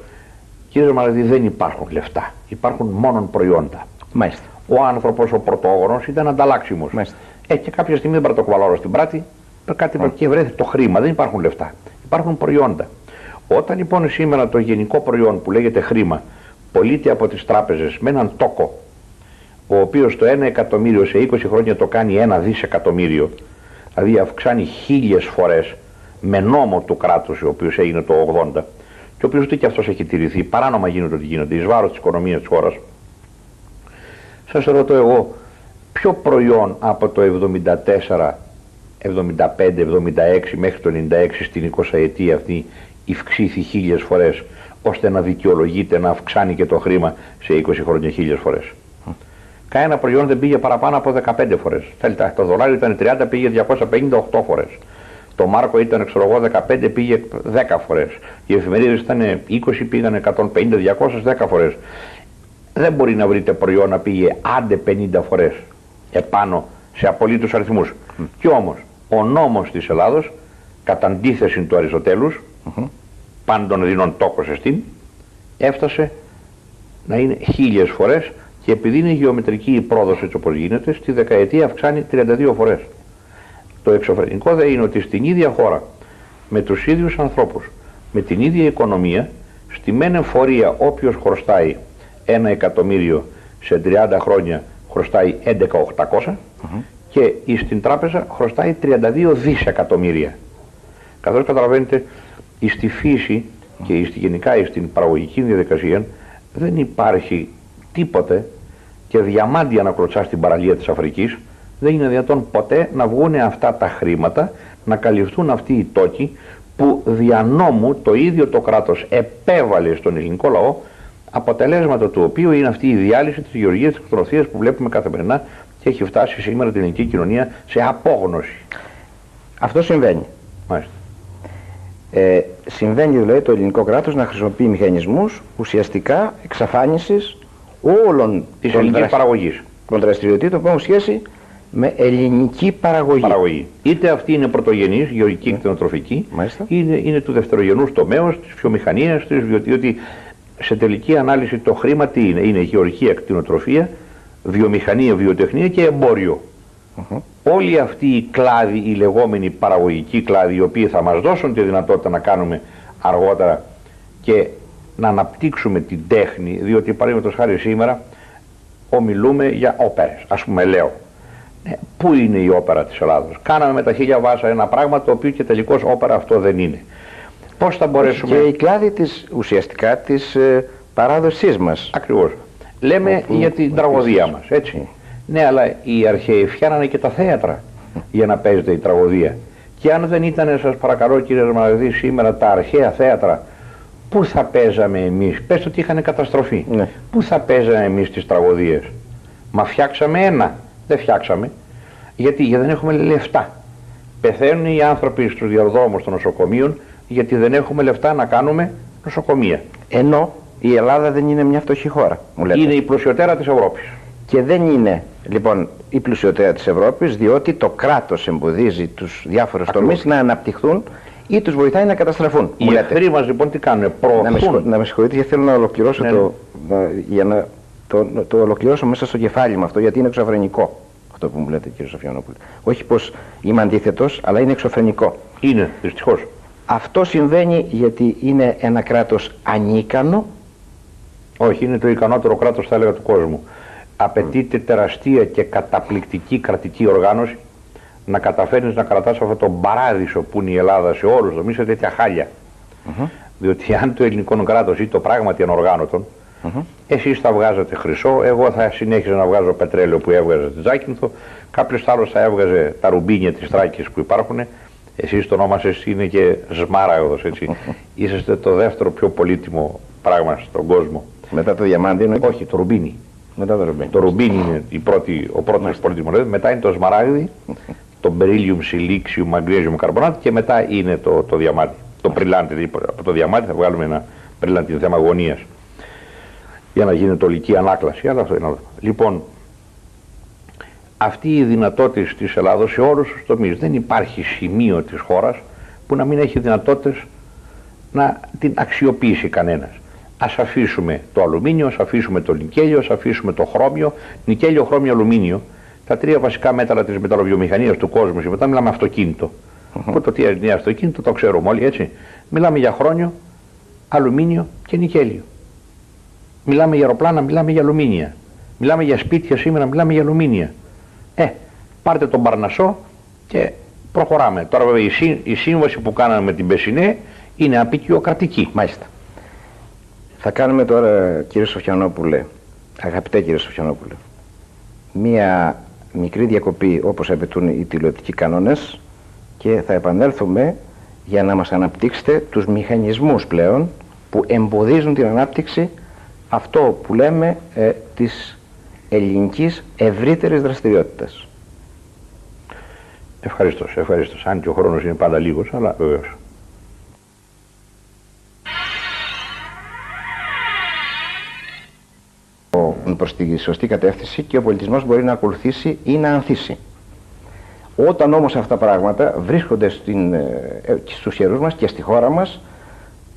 κύριε Μαραδί, δεν υπάρχουν λεφτά, υπάρχουν μόνο προϊόντα. Μάλιστα. Ο άνθρωπος, ο πρωτόγονος, ήταν ανταλλάξιμος. Και κάποια στιγμή δεν πάρει το κουβαλόρο στην πράτη, κάτι και βρέθηκε το χρήμα, δεν υπάρχουν λεφτά. Υπάρχουν προϊόντα. Όταν λοιπόν σήμερα το γενικό προϊόν που λέγεται χρήμα πωλείται από τις τράπεζες με έναν τόκο, ο οποίος το 1 εκατομμύριο σε 20 χρόνια το κάνει 1 δισεκατομμύριο, δηλαδή αυξάνει 1000 φορές με νόμο του κράτους, ο οποίος έγινε το 80, και ο οποίος ούτε και αυτός έχει τηρηθεί, παράνομα γίνεται ό,τι γίνεται, εις βάρος της οικονομίας της χώρας. Σας ρωτώ εγώ, ποιο προϊόν από το 74, 75, 76 μέχρι το 96 στην 20ετία αυτή ευξήθη 1000 φορές, ώστε να δικαιολογείται να αυξάνει και το χρήμα σε 20 χρόνια 1000 φορές. Κανένα προϊόν δεν πήγε παραπάνω από 15 φορές. Το δολάριο ήταν 30, πήγε 258 φορές. Το μάρκο ήταν, ξέρω εγώ, 15, πήγε 10 φορές. Οι εφημερίδες ήταν 20, πήγαν 150, 210 φορές. Δεν μπορεί να βρείτε προϊόν να πήγε άντε 50 φορές επάνω σε απολύτους αριθμούς. Κι όμως, ο νόμος της Ελλάδος, κατά αντίθεση του Αριστοτέλους, πάντων δίνων τόκος εστίν, έφτασε να είναι 1000 φορές, και επειδή είναι γεωμετρική η πρόοδος έτσι όπως γίνεται, στη δεκαετία αυξάνει 32 φορές. Το εξωφρενικό δεν είναι ότι στην ίδια χώρα, με τους ίδιους ανθρώπους, με την ίδια οικονομία, στη μεν εφορία όποιος χρωστάει 1 εκατομμύριο σε 30 χρόνια χρωστάει 11.800 και στην τράπεζα χρωστάει 32 δισεκατομμύρια. Καθώς καταλαβαίνετε, στη φύση και γενικά στην παραγωγική διαδικασία δεν υπάρχει τίποτε, και διαμάντια να κλωτσά στην παραλία της Αφρικής, δεν είναι δυνατόν ποτέ να βγουν αυτά τα χρήματα, να καλυφθούν αυτοί οι τόκοι που δια νόμου το ίδιο το κράτος επέβαλε στον ελληνικό λαό, αποτελέσματα του οποίου είναι αυτή η διάλυση της γεωργίας, της κτηνοτροφίας που βλέπουμε καθημερινά και έχει φτάσει σήμερα την ελληνική κοινωνία σε απόγνωση. Αυτό συμβαίνει. Μάλιστα. Συμβαίνει δηλαδή το ελληνικό κράτος να χρησιμοποιεί μηχανισμούς ουσιαστικά εξαφάνισης όλων της ελληνικής παραγωγής, των δραστηριοτήτων που έχουν σχέση με ελληνική παραγωγή. Είτε αυτή είναι πρωτογενής, γεωργική, κτηνοτροφική, είναι του δευτερογενούς τομέως, της βιομηχανίας, διότι σε τελική ανάλυση το χρήμα τι είναι? Είναι γεωργία, κτηνοτροφία, βιομηχανία, βιοτεχνία και εμπόριο. Όλοι αυτοί οι κλάδοι, οι λεγόμενοι παραγωγικοί κλάδοι, οι οποίοι θα μας δώσουν τη δυνατότητα να κάνουμε αργότερα και να αναπτύξουμε την τέχνη, διότι παραδείγματος χάρη σήμερα ομιλούμε για όπερες. Ας πούμε, λέω, πού είναι η όπερα της Ελλάδος? Κάναμε με τα 1000 βάσα ένα πράγμα το οποίο και τελικώς όπερα αυτό δεν είναι. Πώς θα μπορέσουμε? Και η κλάδη της, ουσιαστικά της παράδοσής μας. Ακριβώς. Λέμε για την τραγωδία μας, έτσι. Ναι, αλλά οι αρχαίοι φτιάνανε και τα θέατρα για να παίζεται η τραγωδία. Και αν δεν ήταν, σας παρακαλώ κύριε Μαραδί, σήμερα τα αρχαία θέατρα, πού θα παίζαμε εμείς? Πες ότι είχαν καταστροφή. Πού θα παίζαμε εμείς τις τραγωδίες? Μα φτιάξαμε ένα. Δεν φτιάξαμε. Γιατί δεν έχουμε λεφτά. Πεθαίνουν οι άνθρωποι στους διαδρόμους των νοσοκομείων γιατί δεν έχουμε λεφτά να κάνουμε νοσοκομεία. Ενώ η Ελλάδα δεν είναι μια φτωχή χώρα, μου λέτε. Είναι η πλουσιωτέρα της Ευρώπης. Και δεν είναι λοιπόν η πλουσιωτέρα της Ευρώπης, διότι το κράτος εμποδίζει τους διάφορους τομείς να αναπτυχθούν ή τους βοηθάει να καταστραφούν. Οι εχθροί μας λοιπόν τι κάνουν? Προωθούν. Να με συγχωρείτε, γιατί θέλω να ολοκληρώσω για να το ολοκληρώσω μέσα στο κεφάλι μου αυτό, γιατί είναι εξωφρενικό αυτό που μου λέτε, κύριε Σοφιανόπουλε. Όχι πως είμαι αντίθετος, αλλά είναι εξωφρενικό. Είναι, δυστυχώς. Αυτό συμβαίνει γιατί είναι ένα κράτος ανίκανο. Όχι, είναι το ικανότερο κράτος, θα έλεγα, του κόσμου. Απαιτείται τεραστία και καταπληκτική κρατική οργάνωση να καταφέρνεις να κρατάς αυτό το παράδεισο που είναι η Ελλάδα σε όλους τους τομείς, σε τέτοια χάλια. Διότι αν το ελληνικό κράτος ή το πράγματι ανοργάνωτον, εσείς θα βγάζετε χρυσό, εγώ θα συνέχιζα να βγάζω πετρέλαιο που έβγαζε τη Ζάκυνθο, κάποιος άλλος θα έβγαζε τα ρουμπίνια της Θράκης που υπάρχουν, εσείς το όνομα σας είναι και Σμάραγδος, έτσι. Είσαστε το δεύτερο πιο πολύτιμο πράγμα στον κόσμο. Μετά το διαμάντι είναι? Όχι, το ρουμπίνι. Μετά το ρουμπίνι. Το ρουμπίνι είναι ο πρώτος πολύτιμος, μετά είναι το σμαράγδι, το beryllium, silicium, magnesium, carbonate και μετά είναι το διαμάντι. Το πριλάντι, από το διαμάντι θα βγάλουμε ένα πριλάντι, θέμα γωνίας, για να γίνει τολική ανάκλαση, αλλά αυτό είναι άλλο. Λοιπόν, αυτή η δυνατότητα της Ελλάδος σε όλους τους τομείς. Δεν υπάρχει σημείο της χώρας που να μην έχει δυνατότητες να την αξιοποιήσει κανένας. Ας αφήσουμε το αλουμίνιο, ας αφήσουμε το νικέλιο, ας αφήσουμε το χρώμιο. Νικέλιο, χρώμιο, αλουμίνιο, τα τρία βασικά μέταλλα της μεταλλοβιομηχανίας του κόσμου. Μετά μιλάμε αυτοκίνητο. Το τι είναι αυτοκίνητο το ξέρουμε όλοι, έτσι. Μιλάμε για χρόνιο, αλουμίνιο και νικέλιο. Μιλάμε για αεροπλάνα, μιλάμε για αλουμίνια. Μιλάμε για σπίτια σήμερα, μιλάμε για αλουμίνια. Πάρτε τον Παρνασσό και προχωράμε. Τώρα βέβαια η σύμβαση που κάναμε με την Πεσσινέ είναι απεικιοκρατική. Μάλιστα. Θα κάνουμε τώρα, κύριε Σοφιανόπουλε, αγαπητέ κύριε Σοφιανόπουλε, μία μικρή διακοπή όπως απαιτούν οι τηλεοπτικοί κανόνες και θα επανέλθουμε για να μας αναπτύξετε τους μηχανισμούς πλέον που εμποδίζουν την ανάπτυξη αυτό που λέμε της ελληνικής ευρύτερης δραστηριότητας. Ευχαριστώ. Αν και ο χρόνος είναι πάντα λίγος, αλλά βεβαίως. Προς τη σωστή κατεύθυνση και ο πολιτισμός μπορεί να ακολουθήσει ή να ανθίσει. Όταν όμως αυτά τα πράγματα βρίσκονται στους χερούς μας και στη χώρα μας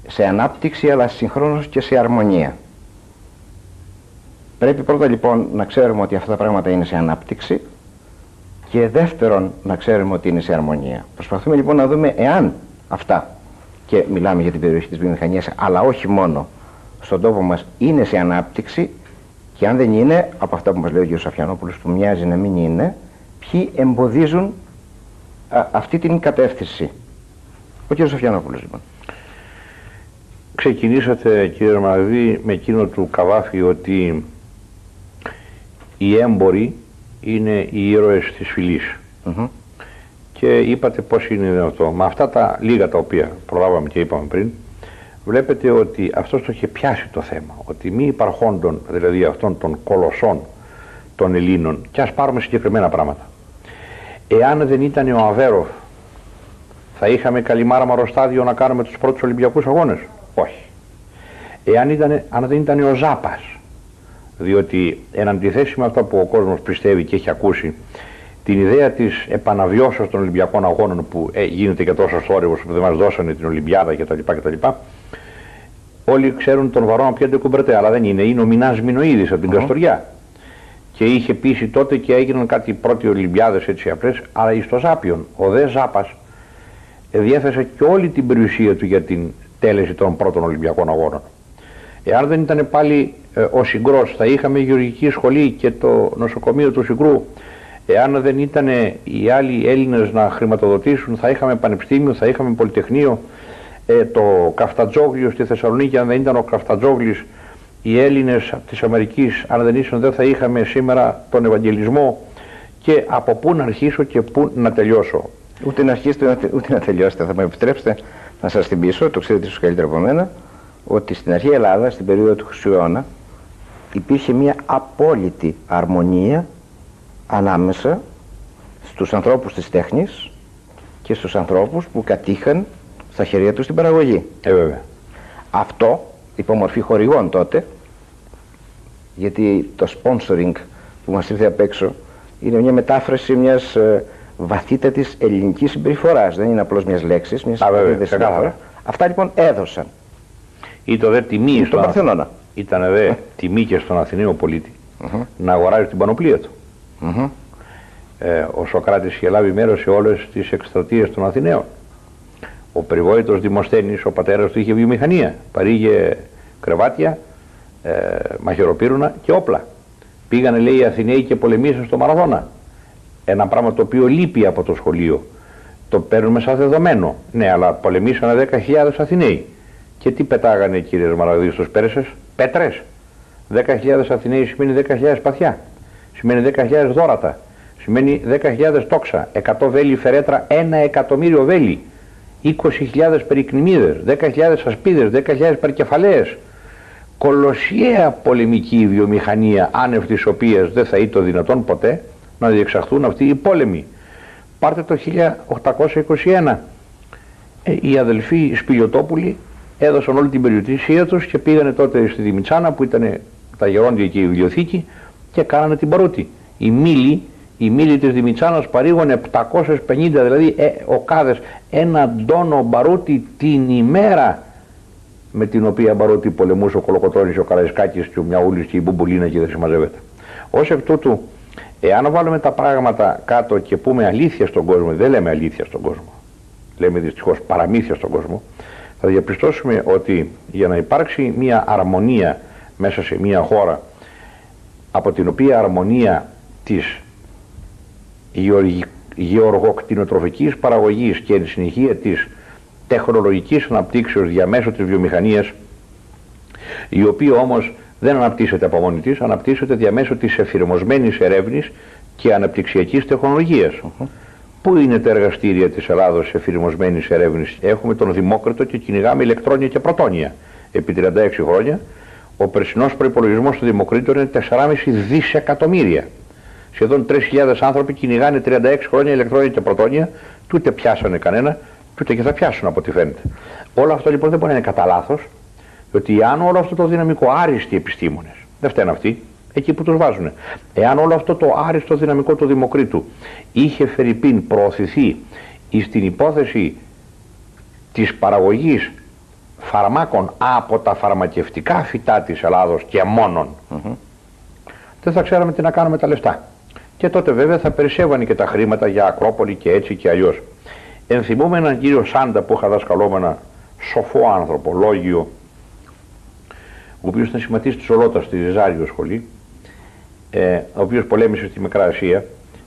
σε ανάπτυξη αλλά συγχρόνως και σε αρμονία. Πρέπει πρώτα λοιπόν να ξέρουμε ότι αυτά τα πράγματα είναι σε ανάπτυξη και δεύτερον να ξέρουμε ότι είναι σε αρμονία. Προσπαθούμε λοιπόν να δούμε εάν αυτά, και μιλάμε για την περιοχή της βιομηχανίας αλλά όχι μόνο, στον τόπο μας είναι σε ανάπτυξη. Και αν δεν είναι, από αυτά που μας λέει ο κ. Σαφιανόπουλος, που μοιάζει να μην είναι, ποιοι εμποδίζουν αυτή την κατεύθυνση. Ο κ. Σαφιανόπουλος λοιπόν. Ξεκινήσατε κύριε Μαραδί με εκείνο του Καβάφη ότι οι έμποροι είναι οι ήρωες της φυλής. Και είπατε πώς είναι αυτό. Με αυτά τα λίγα τα οποία προλάβαμε και είπαμε πριν, βλέπετε ότι αυτός το είχε πιάσει το θέμα, ότι μη υπαρχόντων, δηλαδή αυτών των κολοσσών των Ελλήνων, και ας πάρουμε συγκεκριμένα πράγματα. Εάν δεν ήταν ο Αβέροφ, θα είχαμε Καλιμάρα Μαροστάδιο να κάνουμε τους πρώτους Ολυμπιακούς Αγώνες? Όχι. Αν δεν ήταν ο Ζάπας, διότι εν αντιθέσει με αυτό που ο κόσμος πιστεύει και έχει ακούσει, την ιδέα της επαναβιώσεως των Ολυμπιακών Αγώνων που γίνεται και τόσο θόρυβος που δεν μας δώσανε την Ολυμπιάδα κτλ. Όλοι ξέρουν τον Βαρόνα Πιέντε Κουμπερτέ, αλλά δεν είναι. Είναι ο Μινάς Μινοίδης από την Καστοριά. Και είχε πείσει τότε και έγιναν κάτι πρώτοι Ολυμπιάδες έτσι απλές, αλλά εις το Ζάπιον. Ο δε Ζάπας διέθεσε και όλη την περιουσία του για την τέλεση των πρώτων Ολυμπιακών Αγώνων. Εάν δεν ήταν πάλι ο Συγκρός, θα είχαμε γεωργική σχολή και το νοσοκομείο του Συγκρού. Εάν δεν ήταν οι άλλοι Έλληνες να χρηματοδοτήσουν, θα είχαμε πανεπιστήμιο, θα είχαμε πολυτεχνείο. Το Καφτατζόγλιο στη Θεσσαλονίκη, αν δεν ήταν ο Καφτατζόγλης, οι Έλληνες της Αμερικής, αν δεν ήσουν, δεν θα είχαμε σήμερα τον Ευαγγελισμό. Και από πού να αρχίσω και πού να τελειώσω. Ούτε να αρχίσετε ούτε να τελειώσετε. Θα μου επιτρέψετε να σας θυμίσω, το ξέρετε ίσως καλύτερα από μένα, ότι στην αρχαία Ελλάδα, στην περίοδο του Χρυσού αιώνα, υπήρχε μια απόλυτη αρμονία ανάμεσα στους ανθρώπους της τέχνης και στους ανθρώπους που κατήχαν στα χέρια τους την παραγωγή. Βέβαια. Αυτό, υπό μορφή χορηγών τότε, γιατί το sponsoring που μας ήρθε απ' έξω είναι μια μετάφραση μιας βαθύτατης ελληνικής συμπεριφοράς. Δεν είναι απλώς μιας λέξης, μιας συμπεριφοράς. Αυτά λοιπόν έδωσαν. Ήταν δε τιμή στον Παρθενώνα. Ήταν δε τιμή και στον Αθηναίο πολίτη να αγοράζει την πανοπλία του. Ο Σωκράτης είχε λάβει μέρος σε όλες τις εκστρατείες των Αθηναίων. Ο περιβόητος Δημοσθένης, ο πατέρας του είχε βιομηχανία. Παρήγε κρεβάτια, μαχαιροπύρουνα και όπλα. Πήγανε, λέει, οι Αθηναίοι και πολεμήσαν στο Μαραθώνα. Ένα πράγμα το οποίο λείπει από το σχολείο. Το παίρνουμε σαν δεδομένο. Ναι, αλλά πολεμήσανε 10.000 Αθηναίοι. Και τι πετάγανε, κύριε Μαραδί, στους Πέρσες? Πέτρες. 10.000 Αθηναίοι σημαίνει 10.000 σπαθιά. Σημαίνει 10.000 δώρατα. Σημαίνει 10.000 τόξα. 100 βέλη φερέτρα, 1.000.000 βέλη. 20.000 περικνημίδες, 10.000 ασπίδες, 10.000 περκεφαλαίες. Κολοσιαία πολεμική βιομηχανία, άνευ της οποίας δεν θα ήταν δυνατόν ποτέ να διεξαχθούν αυτοί οι πόλεμοι. Πάρτε το 1821. Οι αδελφοί Σπηλιοτόπουλοι έδωσαν όλη την περιουσία τους και πήγανε τότε στη Δημητσάνα που ήταν τα γερόντια και η βιβλιοθήκη και κάνανε την παρούτη. Η Μήλη η μήλη της Δημητσάνας παρήγωνε 750, δηλαδή οκάδες, ένα τόνο μπαρούτι την ημέρα, με την οποία μπαρούτι πολεμούσε ο Κολοκοτρώνης, ο Καραϊσκάκης και ο Μιαούλης και η Μπουμπουλίνα και δεν συμμαζεύεται. Ως εκ τούτου, εάν βάλουμε τα πράγματα κάτω και πούμε αλήθεια στον κόσμο, δεν λέμε αλήθεια στον κόσμο, λέμε δυστυχώς παραμύθια στον κόσμο, θα διαπιστώσουμε ότι για να υπάρξει μια αρμονία μέσα σε μια χώρα, από την οποία αρμονία της γεωργοκτηνοτροφικής παραγωγής και εν συνεχεία της τεχνολογικής αναπτύξεως διαμέσου της βιομηχανίας, η οποία όμως δεν αναπτύσσεται από μόνη της, αναπτύσσεται διαμέσου της εφηρμοσμένης ερεύνης και αναπτυξιακής τεχνολογίας. Πού είναι τα εργαστήρια της Ελλάδος εφηρμοσμένης ερεύνης? Έχουμε τον Δημόκριτο και κυνηγάμε ηλεκτρόνια και πρωτόνια. Επί 36 χρόνια ο περσινός προϋπολογισμός του Δημοκρίτου είναι 4,5 δισεκατομμύρια. Σχεδόν 3.000 άνθρωποι κυνηγάνε 36 χρόνια ηλεκτρόνια και πρωτόνια, ούτε πιάσανε κανένα, ούτε και θα πιάσουν από ό,τι φαίνεται. Όλο αυτό λοιπόν δεν μπορεί να είναι κατά λάθος, διότι αν όλο αυτό το δυναμικό, άριστοι επιστήμονες, δεν φταίνουν αυτοί, εκεί που τους βάζουν, εάν όλο αυτό το άριστο δυναμικό του Δημοκρίτου είχε φερειπίν προωθηθεί στην υπόθεση της παραγωγής φαρμάκων από τα φαρμακευτικά φυτά της Ελλάδος και μόνον, δεν θα ξέραμε τι να κάνουμε τα λεφτά. Και τότε βέβαια θα περισσεύανε και τα χρήματα για Ακρόπολη και έτσι και αλλιώς. Ενθυμούμε έναν κύριο Σάντα που είχα δασκαλόμενα, σοφό άνθρωπο, λόγιο, ο οποίος ήταν συμματής της Ολότα στη Ζάριο σχολή, ο οποίος πολέμησε στη Μικρά Ασία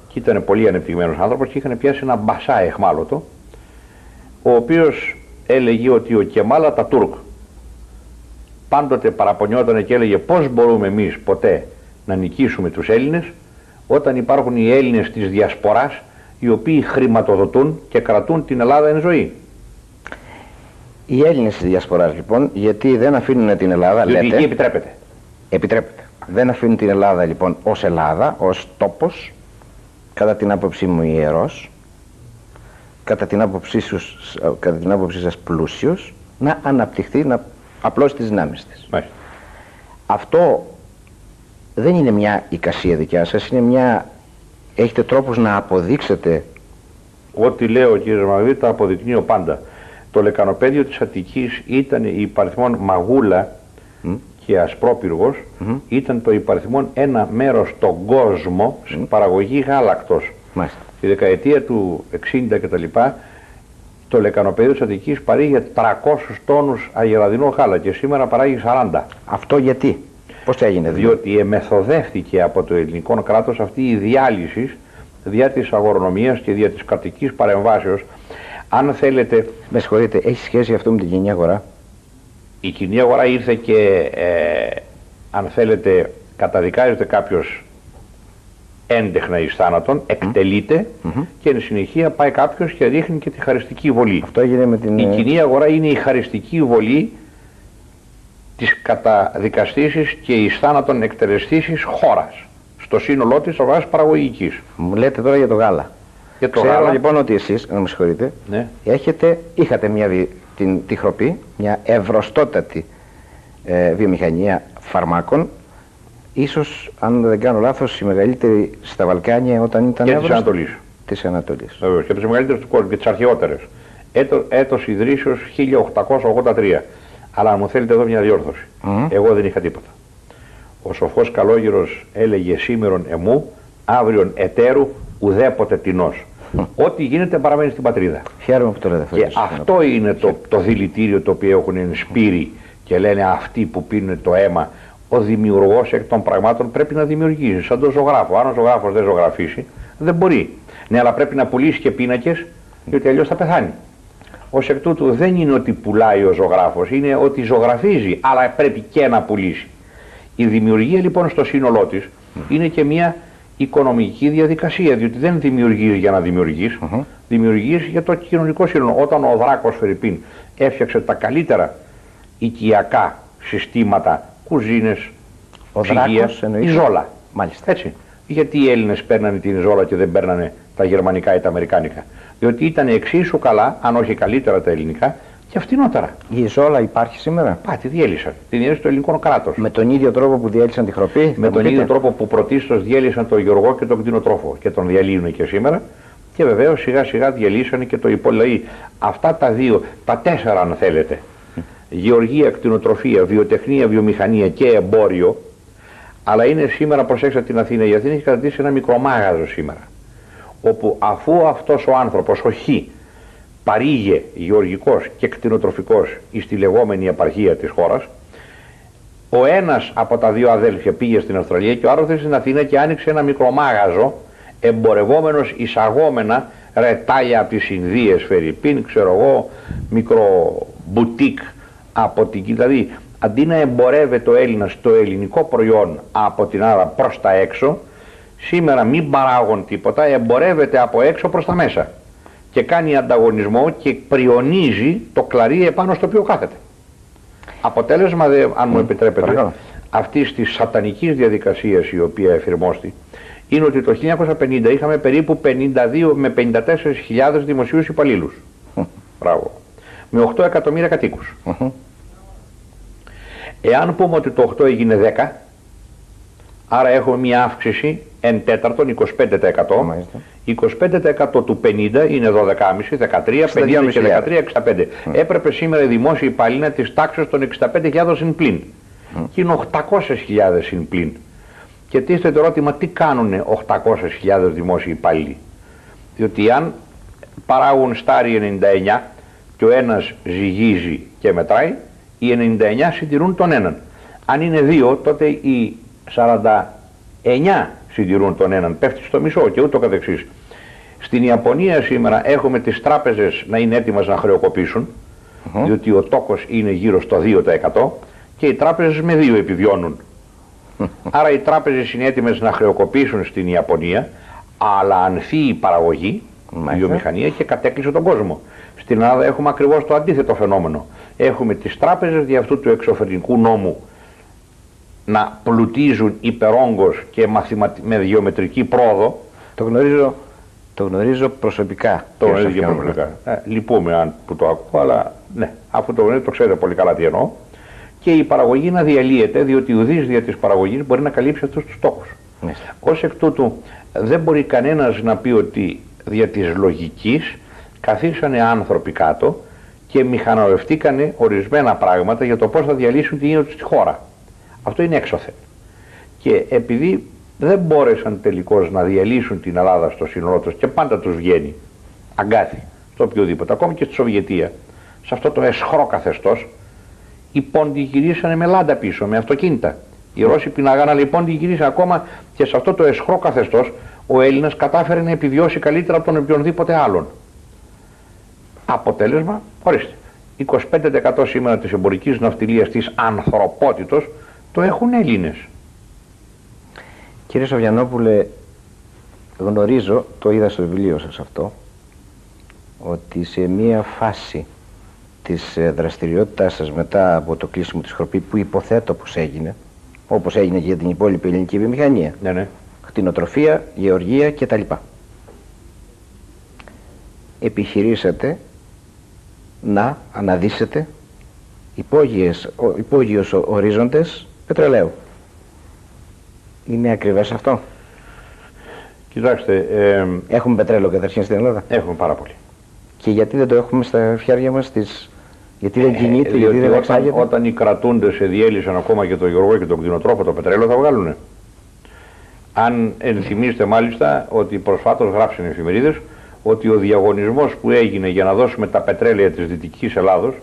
και ήταν πολύ ανεπτυγμένος άνθρωπος και είχαν πιάσει ένα μπασά εχμάλωτο, ο οποίος έλεγε ότι ο Κεμάλ Ατατούρκ πάντοτε παραπονιόταν και έλεγε πώς μπορούμε εμείς ποτέ να νικήσουμε τους Έλληνες όταν υπάρχουν οι Έλληνες της Διασποράς οι οποίοι χρηματοδοτούν και κρατούν την Ελλάδα εν ζωή. Οι Έλληνες της Διασποράς λοιπόν, γιατί δεν αφήνουν την Ελλάδα, διότι λέτε... εκεί επιτρέπεται. Επιτρέπεται. Δεν αφήνουν την Ελλάδα λοιπόν ως Ελλάδα, ως τόπος, κατά την άποψή μου ιερός, κατά την άποψή σας πλούσιος, να αναπτυχθεί, να απλώσει τις δυνάμεις της. Μάλιστα. Αυτό δεν είναι μια εικασία δικιά σας, είναι μια... Έχετε τρόπους να αποδείξετε... Ό,τι λέω κύριε Μαγδίτα αποδεικνύω πάντα. Το λεκανοπέδιο της Αττικής ήταν η υπαριθμόν Μαγούλα και Ασπρόπυργος, ήταν το υπαριθμόν ένα μέρος στον κόσμο στην παραγωγή γάλακτος. Μάλιστα. Τη δεκαετία του 60 κτλ. Το λεκανοπέδιο της Αττικής παρήγε 300 τόνους αγελαδινό γάλα και σήμερα παράγει 40. Αυτό γιατί? Πώς έγινε? Διότι εμεθοδεύτηκε από το ελληνικό κράτος αυτή η διάλυση δια της αγρονομίας και δια της κρατικής παρεμβάσεως. Αν θέλετε... Με συγχωρείτε, έχει σχέση αυτό με την κοινή αγορά? Η κοινή αγορά ήρθε και αν θέλετε καταδικάζεται κάποιος έντεχνα εις θάνατον, εκτελείται και εν συνεχεία πάει κάποιος και ρίχνει και τη χαριστική βολή. Αυτό έγινε με την... Η κοινή αγορά είναι η χαριστική βολή της καταδικαστήσης και εις θάνατον εκτελεστήσης χώρας, στο σύνολό της αγοράς παραγωγικής. Μου λέτε τώρα για το γάλα. Για το Ξέρω γάλα, λοιπόν ότι εσείς, αν με συγχωρείτε, ναι, είχατε τη χροπή, μια ευρωστότατη βιομηχανία φαρμάκων, ίσως, αν δεν κάνω λάθος, η μεγαλύτερη στα Βαλκάνια όταν ήταν και της Ανατολής. Της Ανατολής. Βεβαίως, και τις μεγαλύτερες του κόσμου και τις αρχαιότερες. Έτος ιδρύσεως 1883. Αλλά αν μου θέλετε εδώ μια διόρθωση. Εγώ δεν είχα τίποτα. Ο σοφός καλόγερος έλεγε σήμερον εμού, αύριον εταίρου, ουδέποτε τεινός. Ό,τι γίνεται παραμένει στην πατρίδα. Χαίρομαι που το λέτε αυτό. Και αυτό είναι το δηλητήριο το οποίο έχουν ενσπείρει και λένε αυτοί που πίνουν το αίμα. Ο δημιουργός εκ των πραγμάτων πρέπει να δημιουργήσει, σαν τον ζωγράφο. Αν ο ζωγράφος δεν ζωγραφίσει, δεν μπορεί. Ναι, αλλά πρέπει να πουλήσει και πίνακες, γιατί αλλιώς θα πεθάνει. Ως εκ τούτου δεν είναι ότι πουλάει ο ζωγράφος, είναι ότι ζωγραφίζει, αλλά πρέπει και να πουλήσει. Η δημιουργία λοιπόν στο σύνολό της είναι και μια οικονομική διαδικασία, διότι δεν δημιουργείς για να δημιουργείς, δημιουργείς για το κοινωνικό σύνολο. Όταν ο Δράκος Φερρυπίν έφτιαξε τα καλύτερα οικιακά συστήματα, κουζίνες, ψυγεία, η ζόλα. Μάλιστα. Έτσι. Γιατί οι Έλληνες παίρνανε την ζόλα και δεν παίρνανε τα γερμανικά ή τα αμερικάνικα? Διότι ήταν εξίσου καλά, αν όχι καλύτερα τα ελληνικά, και φτηνότερα. Η Ιζόλα υπάρχει σήμερα? Τη διέλυσαν. Την διέλυσε το ελληνικό κράτος. Με τον ίδιο τρόπο που διέλυσαν τη Χροπή? Με τον ίδιο τρόπο που πρωτίστως διέλυσαν τον γεωργό και τον κτηνοτρόφο και τον διαλύουν και σήμερα. Και βεβαίως σιγά σιγά διαλύσανε και το υπολαή. Αυτά τα δύο, τα τέσσερα αν θέλετε, γεωργία, κτηνοτροφία, βιοτεχνία, βιομηχανία και εμπόριο, αλλά είναι σήμερα, προσέξτε την Αθήνα, η Αθήνα έχει καταντήσει ένα μικρομάγαζο σήμερα, όπου αφού αυτός ο άνθρωπος, ο Χ, παρήγε γεωργικός και κτηνοτροφικός στη λεγόμενη επαρχία της χώρας, ο ένας από τα δύο αδέλφια πήγε στην Αυστραλία και ο άλλος στην Αθήνα και άνοιξε ένα μικρομάγαζο, εμπορευόμενος εισαγόμενα ρετάλια από τις Ινδίες, Φερρυπίν, ξέρω εγώ, μικρό μπουτίκ από την, δηλαδή αντί να εμπορεύεται ο Έλληνας το ελληνικό προϊόν από την άρα προς τα έξω, σήμερα μην παράγουν τίποτα, εμπορεύεται από έξω προς τα μέσα και κάνει ανταγωνισμό και πριονίζει το κλαρί επάνω στο οποίο κάθεται. Αποτέλεσμα, αν μου επιτρέπετε, αυτής της σατανικής διαδικασίας η οποία εφηρμόστη, είναι ότι το 1950 είχαμε περίπου 52 με 54.000 δημοσίους υπαλλήλους. Μπράβο. Με 8 εκατομμύρια κατοίκους. Εάν πούμε ότι το 8 έγινε 10, άρα έχουμε μια αύξηση εν τέταρτον 25%. 25% του 50 είναι 12,5, 13, 50 και 13, 65. Έπρεπε σήμερα οι δημόσιοι υπάλληλοι να της τάξεις των 65.000 συν πλήν. Και είναι 800.000 συν πλήν. Και τίθεται το ερώτημα, τι κάνουν 800.000 δημόσιοι υπάλληλοι? Διότι αν παράγουν στάρι 99 και ο ένας ζυγίζει και μετράει, οι 99 συντηρούν τον έναν. Αν είναι δύο, τότε οι 49 συντηρούν τον έναν. Πέφτει στο μισό και ούτω καθεξής. Στην Ιαπωνία σήμερα έχουμε τις τράπεζες να είναι έτοιμες να χρεοκοπήσουν, διότι ο τόκος είναι γύρω στο 2% και οι τράπεζες με 2 επιβιώνουν. Άρα οι τράπεζες είναι έτοιμες να χρεοκοπήσουν στην Ιαπωνία, αλλά ανθεί η παραγωγή, η βιομηχανία και κατέκλυσε τον κόσμο. Στην Ελλάδα έχουμε ακριβώς το αντίθετο φαινόμενο. Έχουμε τις τράπεζες δι' αυτού του εξωφρενικού νόμου να πλουτίζουν υπερώγκως και με γεωμετρική πρόοδο. Το γνωρίζω προσωπικά. Το γνωρίζω προσωπικά. Λυπούμε αν που το ακούω, αλλά ναι, αφού το γνωρίζω το ξέρετε πολύ καλά τι εννοώ. Και η παραγωγή να διαλύεται, διότι ουδής δια της παραγωγής μπορεί να καλύψει αυτούς τους στόχους. Ως εκ τούτου δεν μπορεί κανένας να πει ότι δια της λογικής καθίσανε άνθρωποι κάτω και μηχανορευτήκανε ορισμένα πράγματα για το πώς θα διαλύσουν την ίνωση στη χώρα. Αυτό είναι έξωθεν. Και επειδή δεν μπόρεσαν τελικώς να διαλύσουν την Ελλάδα στο σύνολό τους και πάντα τους βγαίνει αγκάθι στο οποιοδήποτε, ακόμη και στη Σοβιετία, σε αυτό το εσχρό καθεστώς, οι πόντοι γυρίσανε με λάντα πίσω, με αυτοκίνητα. Οι Ρώσοι πεινάγαν, αλλά οι πόντοι γυρίσανε ακόμα και σε αυτό το εσχρό καθεστώς ο Έλληνας κατάφερε να επιβιώσει καλύτερα από τον οποιονδήποτε άλλον. Αποτέλεσμα, ορίστε, 25% σήμερα της εμπορικής ναυτιλίας της ανθρωπότητος το έχουν Έλληνες. Κύριε Σοβιανόπουλε, γνωρίζω, το είδα στο βιβλίο σας αυτό, ότι σε μία φάση της δραστηριότητάς σας μετά από το κλείσιμο της Χροπή, που υποθέτω πως έγινε, όπως έγινε και για την υπόλοιπη ελληνική βιομηχανία, κτηνοτροφία, γεωργία κτλ., επιχειρήσατε να αναδύσετε υπόγειους ορίζοντες πετρελαίου. Είναι ακριβές αυτό? Κοιτάξτε, έχουμε πετρέλαιο καταρχήν στην Ελλάδα? Έχουμε πάρα πολύ. Και γιατί δεν το έχουμε στα χέρια μας, γιατί δεν κινείται, γιατί δεν εξάγεται? Όταν οι κρατούντες διέλυσαν ακόμα και το γεωργό και τον κτηνοτρόφο, το πετρέλαιο θα βγάλουνε. Αν ενθυμίστε μάλιστα ότι προσφάτως γράψαν οι εφημερίδες ότι ο διαγωνισμός που έγινε για να δώσουμε τα πετρέλαια της Δυτικής Ελλάδος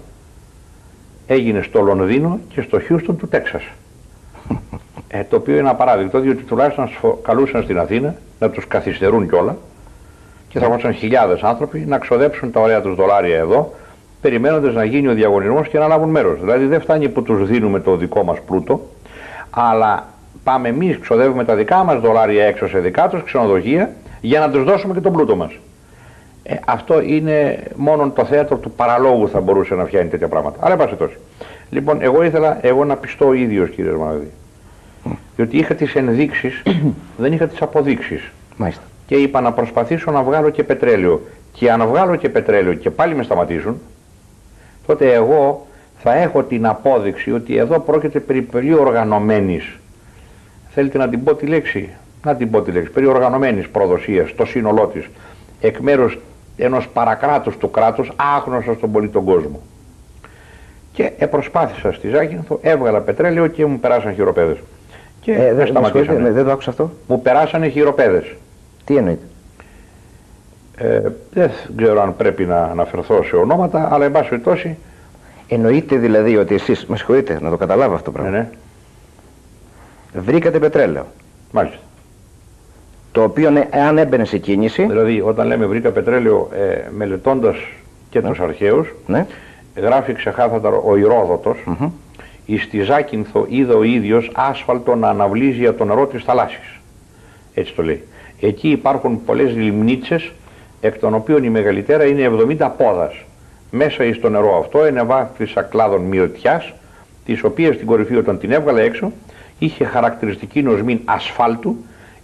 έγινε στο Λονδίνο και στο Χιούστον του Τέξας. Το οποίο είναι απαράδεκτο, διότι τουλάχιστον καλούσαν στην Αθήνα να τους καθυστερούν κιόλα και θα μπορούσαν χιλιάδες άνθρωποι να ξοδέψουν τα ωραία τους δολάρια εδώ, περιμένοντας να γίνει ο διαγωνισμός και να λάβουν μέρος. Δηλαδή δεν φτάνει που τους δίνουμε το δικό μας πλούτο, αλλά πάμε εμείς, ξοδεύουμε τα δικά μας δολάρια έξω σε δικά τους ξενοδοχεία για να τους δώσουμε και τον πλούτο μας. Αυτό είναι μόνο το θέατρο του παραλόγου θα μπορούσε να φτιάνει τέτοια πράγματα. Αλλά πάση τόσο. Λοιπόν, εγώ ήθελα να πιστώ ο ίδιος, κύριε Ρωμανίδη. Διότι είχα τις ενδείξεις, δεν είχα τις αποδείξεις. Μάλιστα. Και είπα να προσπαθήσω να βγάλω και πετρέλαιο. Και αν βγάλω και πετρέλαιο και πάλι με σταματήσουν, τότε εγώ θα έχω την απόδειξη ότι εδώ πρόκειται περί πολύ οργανωμένης, θέλετε να την πω τη λέξη, περί οργανωμένης προδοσίας στο σύνολό της, εκ μέρους ενός παρακράτους του κράτους, άγνωστο στον πολύ τον κόσμο. Και προσπάθησα στη Ζάκυνθο, έβγαλα πετρέλαιο και μου περάσαν χειροπέδες. Και δεν σταματήσανε. Δεν το άκουσα αυτό. Μου περάσανε χειροπέδες. Τι εννοείται? Δεν ξέρω αν πρέπει να αναφερθώ σε ονόματα, αλλά εν πάση περιπτώσει. Εννοείται δηλαδή ότι εσείς, με συγχωρείτε να το καταλάβω αυτό το πράγμα. Ναι. Βρήκατε πετρέλαιο. Μάλιστα. Το οποίο αν έμπαινε σε κίνηση. Δηλαδή, όταν λέμε βρήκα πετρέλαιο, μελετώντας και τους αρχαίους, γράφει ξεκάθαρα ο Ηρόδοτος, στη Ζάκυνθο είδε ο ίδιος άσφαλτο να αναβλύζει για το νερό της θαλάσσης. Έτσι το λέει. Εκεί υπάρχουν πολλές λιμνίτσες, εκ των οποίων η μεγαλύτερα είναι 70 πόδας. Μέσα στο νερό αυτό είναι βάθησα κλάδων μυρωτιάς, τις οποίες στην κορυφή όταν την έβγαλε έξω, είχε χαρακτηριστική νοσμή ασφάλτου,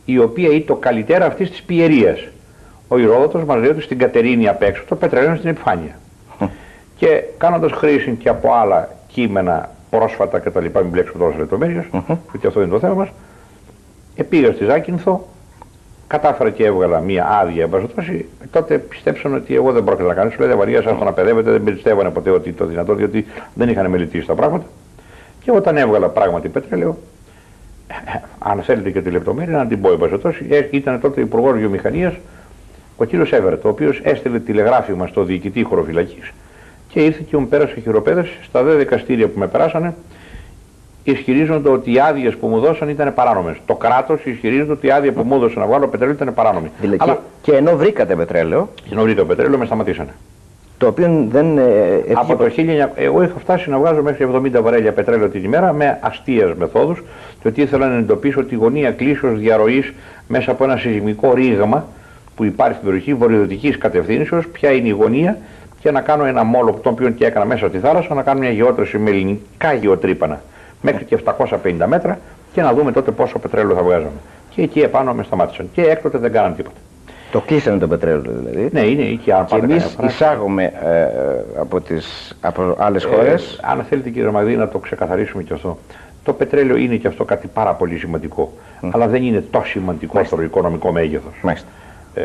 η οποία είναι το καλύτερο αυτής της πιερίας. Ο Ηρόδοτος μας λέει ότι στην Κατερίνη απ' έξω το πετρέλαιο είναι στην επιφάνεια. Και κάνοντας χρήση και από άλλα κείμενα πρόσφατα κτλ. Μην μπλέξουμε τώρα σε λεπτομέρειες, γιατί αυτό είναι το θέμα μας, πήγα στη Ζάκυνθο, κατάφερα και έβγαλα μία άδεια εμπασχετώσει. Τότε πιστέψαν ότι εγώ δεν πρόκειται να κάνω. Σου λέει Βαρία, σας το να παιδεύετε, δεν πιστεύανε ποτέ ότι το δυνατό, διότι δεν είχαν μελετήσει τα πράγματα. Και όταν έβγαλα πράγματι πετρέλαιο, αν θέλετε και τη λεπτομέρεια, να την πω εμπασχετώσει, ήταν τότε υπουργός βιομηχανίας ο κύριος Έβερτ, ο οποίος έστειλε τηλεγράφημα στο διοικητή χωροφυλακής και ήρθε και μου πέρασε χειροπέδες. Στα δε δικαστήρια που με περάσανε, ισχυρίζονται ότι οι άδειες που μου δώσαν ήταν παράνομες. Το κράτος ισχυρίζεται ότι η άδεια που μου έδωσε να βγάλω πετρέλαιο ήταν παράνομη. Αλλά και ενώ βρήκατε πετρέλαιο. Με σταματήσανε. Το οποίο δεν. Από το 1900. Εγώ είχα φτάσει να βγάζω μέχρι 70 βαρέλια πετρέλαιο την ημέρα με αστείες μεθόδους, διότι ήθελα να εντοπίσω τη γωνία κλείσεως διαρροής μέσα από ένα σεισμικό ρήγμα που υπάρχει στην περιοχή βορειοδυτικής κατευθύνσεως, ποια είναι η γωνία, και να κάνω ένα μόλο το οποίο και έκανα μέσα στη θάλασσα, να κάνω μια γεώτρηση με ελληνικά γεωτρύπανα μέχρι και 750 μέτρα και να δούμε τότε πόσο πετρέλαιο θα βγάζαμε. Και εκεί επάνω με σταμάτησαν. Και έκτοτε δεν κάναν τίποτα. Το κλείσανε το πετρέλαιο δηλαδή. Ναι, είναι εκεί. Και εμείς εισάγουμε από άλλες χώρες. Αν θέλετε κύριε Μαγδί να το ξεκαθαρίσουμε και αυτό. Το πετρέλαιο είναι και αυτό κάτι πάρα πολύ σημαντικό. Αλλά δεν είναι τόσο σημαντικό στο οικονομικό μέγεθος.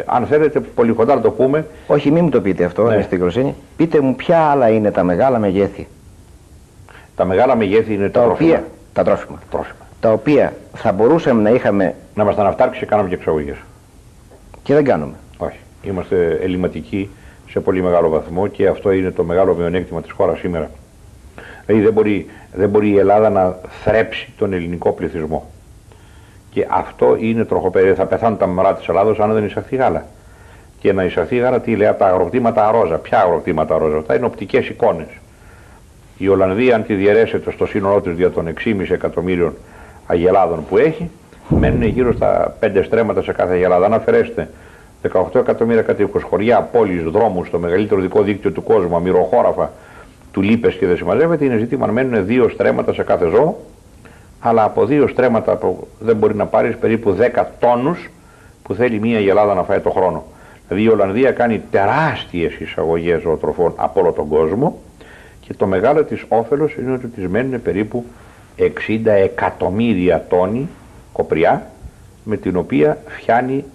Αν θέλετε πολύ κοντά να το πούμε. Όχι, μην μου το πείτε αυτό, ναι. Στην Κροσίνη. Πείτε μου ποια άλλα είναι τα μεγάλα μεγέθη. Τα μεγάλα μεγέθη είναι τα τρόφιμα. Τα τρόφιμα. Τα οποία θα μπορούσαμε να είχαμε. Να ήμασταν αυτάρκεις και κάνουμε και εξαγωγές. Και δεν κάνουμε. Όχι. Είμαστε ελληματικοί σε πολύ μεγάλο βαθμό και αυτό είναι το μεγάλο μειονέκτημα της χώρας σήμερα. Δηλαδή δεν μπορεί η Ελλάδα να θρέψει τον ελληνικό πληθυσμό. Και αυτό είναι τροχοπέδι. Θα πεθάνουν τα μωρά της Ελλάδος αν δεν εισαχθεί γάλα. Και να εισαχθεί γάλα, τι λέει, από τα αγροκτήματα αρόζα. Ποια αγροκτήματα αρόζα? Αυτά είναι οπτικές εικόνες. Η Ολλανδία, αν τη διαιρέσετε στο σύνολό της δια των 6,5 εκατομμύριων αγελάδων που έχει, μένουν γύρω στα 5 στρέμματα σε κάθε αγελάδα. Αν αφαιρέσετε 18 εκατομμύρια κατοίκους, χωριά, πόλεις, δρόμους, το μεγαλύτερο δικό δίκτυο του κόσμου, αμυροχώραφα, του λείπες και δεν συμμαζεύεται, είναι ζήτημα αν μένουν 2 στρέμματα σε κάθε ζώο. Αλλά από 2 στρέμματα δεν μπορεί να πάρεις περίπου 10 τόνους που θέλει μία αγελάδα να φάει το χρόνο. Δηλαδή η Ολλανδία κάνει τεράστιες εισαγωγές ζωοτροφών από όλο τον κόσμο και το μεγάλο της όφελος είναι ότι της μένουν περίπου 60 εκατομμύρια τόνοι κοπριά, με την οποία φτιάνει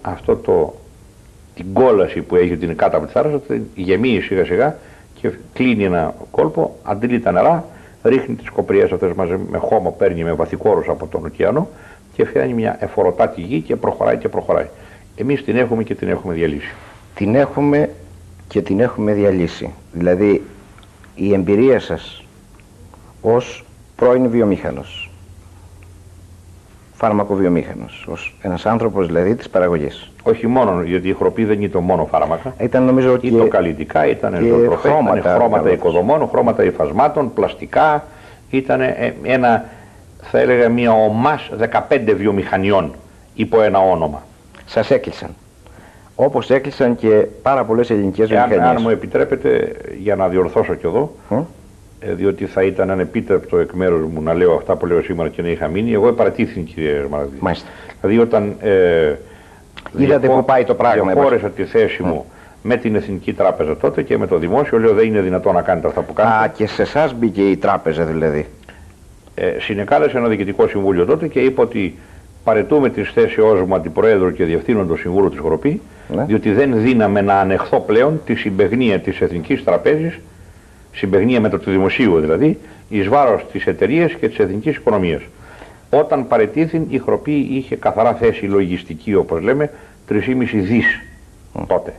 την κόλαση που έχει, ότι είναι κάτω από τη θάλασσα, γεμίζει σιγά σιγά και κλείνει ένα κόλπο, αντλεί τα νερά, ρίχνει τις κοπριές αυτές μαζί με χώμα, παίρνει με βαθικόρους από τον ωκεανό και φτιάνει μια εφοροτάτη γη και προχωράει και προχωράει. Εμείς την έχουμε και την έχουμε διαλύσει. Την έχουμε και την έχουμε διαλύσει. Δηλαδή η εμπειρία σας ως πρώην βιομήχανος, φαρμακοβιομήχανος, ως ένας άνθρωπος δηλαδή της παραγωγής. Όχι μόνο, γιατί η χροπή δεν είναι το μόνο φάρμακα. Ήταν νομίζω και το καλλιτικά, ήταν ζωοτροφές, ήταν χρώματα οικοδομών, χρώματα υφασμάτων, πλαστικά. Ήταν θα έλεγα μια ομάς 15 βιομηχανιών υπό ένα όνομα. Σας έκλεισαν. Όπως έκλεισαν και πάρα πολλές ελληνικές βιομηχανίες. Αν μου επιτρέπετε, για να διορθώσω κι εδώ, διότι θα ήταν ανεπίτρεπτο εκ μέρους μου να λέω αυτά που λέω σήμερα και να είχα μείνει, εγώ παρατήθηκα, κύριε Μαραδί. Μάλιστα. Δηλαδή όταν είδατε που πάει το πράγμα. Διαχώρισα τη θέση μου με την Εθνική Τράπεζα τότε και με το Δημόσιο. Λέω δεν είναι δυνατόν να κάνετε αυτά που κάνετε. Α, και σε εσάς μπήκε η τράπεζα δηλαδή. Συνεκάλεσε ένα διοικητικό συμβούλιο τότε και είπε ότι παρετούμε τις θέσεώς μου αντιπροέδρου και διευθύνοντος συμβούλου της Γροπή, διότι δεν δύναμε να ανεχθώ πλέον τη συμπαιγνία της Εθνικής Τραπέζης, συμπαιγνία με το του Δημοσίου δηλαδή, εις βάρος της εταιρείας και της εθνικής οικονομίας. Όταν παρετήθην, η Γροπή είχε καθαρά θέση λογιστική, όπως λέμε, 3,5 δις τότε.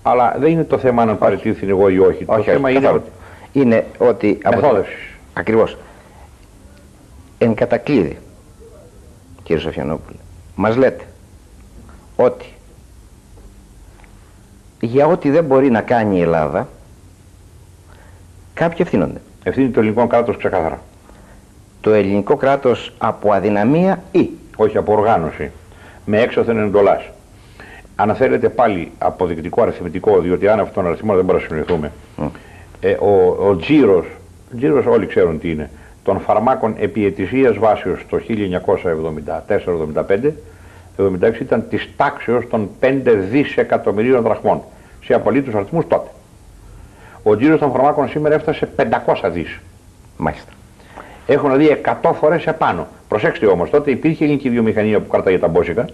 Αλλά δεν είναι το θέμα αν παρετήθην εγώ ή όχι. Το θέμα είναι ότι. Μεθόδευσης. Ακριβώς. Εν κατακλείδη, κύριε Σοφιανόπουλε, μας λέτε ότι για ό,τι δεν μπορεί να κάνει η Ελλάδα, κάποιοι ευθύνονται. Ευθύνει το ελληνικό κράτος ξεκάθαρα. Το ελληνικό κράτος από αδυναμία ή? Όχι, από οργάνωση. Με έξωθεν εντολάς. Αν θέλετε πάλι αποδεικτικό αριθμητικό, διότι αν αυτόν τον αριθμό δεν μπορούμε να συνοηθούμε, ο τζίρος όλοι ξέρουν τι είναι, των φαρμάκων επί ετησίας βάσεως το 1974-75 ήταν της τάξεως των 5 δισεκατομμυρίων δραχμών σε απολύτους αριθμούς τότε. Ο τζίρος των φαρμάκων σήμερα έφτασε 500 δις. Μάλιστα. Έχουν δει 100 φορές επάνω. Προσέξτε όμως, τότε υπήρχε ελληνική βιομηχανία που κράταγε τα μπόσικα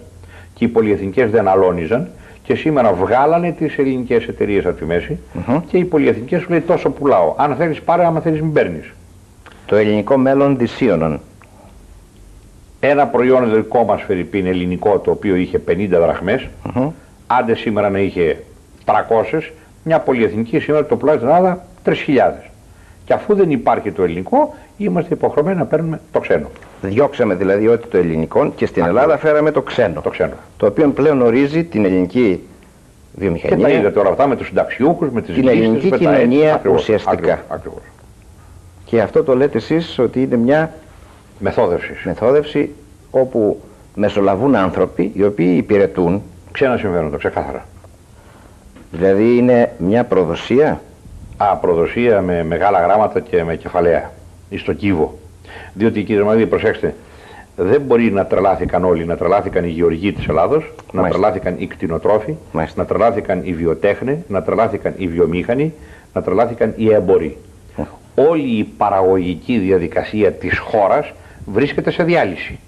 και οι πολυεθνικές δεν αλώνιζαν και σήμερα βγάλανε τις ελληνικές εταιρείες από τη μέση και οι πολυεθνικές σου λέει τόσο πουλάω. Αν θέλεις πάρε, άμα θέλεις μην παίρνεις. Το ελληνικό μέλλον δυσίωνων. Ένα προϊόν δικό μας φερειπίν ελληνικό το οποίο είχε 50 δραχμές, άντε σήμερα να είχε 300, μια πολυεθνική σήμερα το πουλάει στην Ελλάδα 3.000. Και αφού δεν υπάρχει το ελληνικό, είμαστε υποχρεωμένοι να παίρνουμε το ξένο. Διώξαμε δηλαδή ό,τι το ελληνικό και στην Ελλάδα φέραμε το ξένο. Το οποίο πλέον ορίζει την ελληνική βιομηχανία. Και τα είδατε τώρα αυτά με τους συνταξιούχους, με τις την ελληνική κοινωνία ακριβώς, ουσιαστικά. Ακριβώς. Και αυτό το λέτε εσείς ότι είναι μια μεθόδευση όπου μεσολαβούν άνθρωποι οι οποίοι υπηρετούν ξένα συμφέροντα, ξεκάθαρα. Δηλαδή είναι μια προδοσία. Προδοσία με μεγάλα γράμματα και με κεφαλαία, εις το κύβο. Διότι κύριε Μαδί, προσέξτε, δεν μπορεί να τρελάθηκαν όλοι, να τρελάθηκαν οι γεωργοί της Ελλάδος, να τρελάθηκαν οι κτηνοτρόφοι, να τρελάθηκαν οι βιοτέχνες, να τρελάθηκαν οι βιομήχανοι, να τρελάθηκαν οι έμποροι. Όλη η παραγωγική διαδικασία της χώρας βρίσκεται σε διάλυση.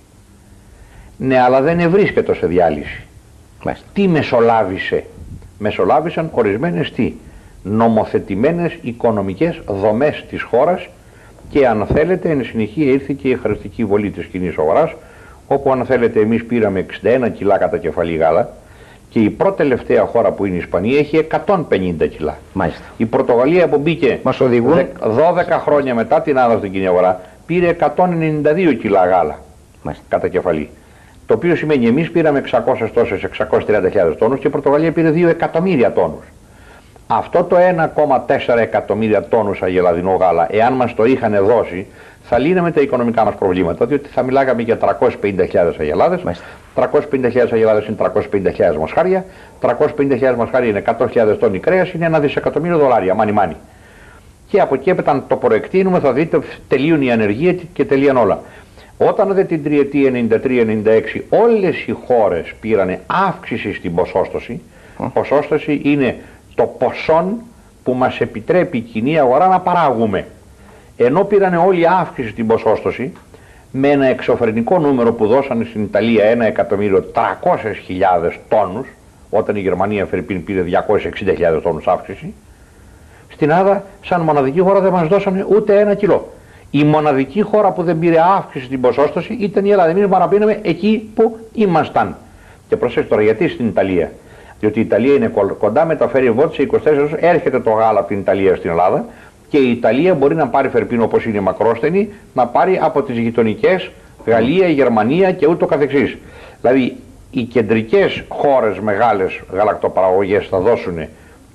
Ναι, αλλά δεν ευρίσκεται σε διάλυση. Τι μεσολάβησε? Μεσολάβησαν ορισμένες νομοθετημένες οικονομικές δομές της χώρας και αν θέλετε εν συνεχεία ήρθε και η χαριστική βολή της κοινής αγοράς, όπου αν θέλετε εμείς πήραμε 61 κιλά κατά κεφαλή γάλα και η πρώτη τελευταία χώρα που είναι η Ισπανία έχει 150 κιλά. Μάλιστα. Η Πορτογαλία που μπήκε 12 χρόνια μετά την άνοδο στην κοινή αγορά πήρε 192 κιλά γάλα κατά κεφαλή. Το οποίο σημαίνει εμείς πήραμε 630.000 τόνους και η Πορτογαλία πήρε 2 εκατομμύρια τόνους. Αυτό το 1,4 εκατομμύρια τόνους αγελαδινό γάλα, εάν μας το είχαν δώσει, θα λύναμε τα οικονομικά μας προβλήματα, διότι θα μιλάγαμε για 350.000 αγελάδες, 350.000 αγελάδες είναι 350.000 μοσχάρια, 350.000 μοσχάρια είναι 100.000 τόνοι κρέας, είναι $1 δισεκατομμύριο, μάνι. Και από εκεί έπειτα αν το προεκτείνουμε θα δείτε τελείουν η ανεργία και τελείαν όλα. Όταν δε την τριετία 93-96 όλες οι χώρες πήρανε αύξηση στην ποσόστοση, ποσόστοση είναι το ποσόν που μας επιτρέπει η κοινή αγορά να παράγουμε. Ενώ πήρανε όλοι αύξηση στην ποσόστοση, με ένα εξωφρενικό νούμερο που δώσανε στην Ιταλία 1.300.000 τόνους, όταν η Γερμανία Φερρυπίν πήρε 260.000 τόνους αύξηση, στην Ελλάδα σαν μοναδική χώρα δεν μας δώσανε ούτε 1 κιλό. Η μοναδική χώρα που δεν πήρε αύξηση στην ποσόστοση ήταν η Ελλάδα. Εμείς παραπίναμε εκεί που ήμασταν. Και προσέξτε τώρα γιατί στην Ιταλία. Διότι η Ιταλία είναι κοντά, μεταφέρει βότ σε 24 ώρες, έρχεται το γάλα από την Ιταλία στην Ελλάδα και η Ιταλία μπορεί να πάρει φερπίνο όπως είναι μακρόστενη, να πάρει από τις γειτονικές Γαλλία, Γερμανία και ούτω καθεξής. Δηλαδή οι κεντρικές χώρες μεγάλες γαλακτοπαραγωγές θα δώσουν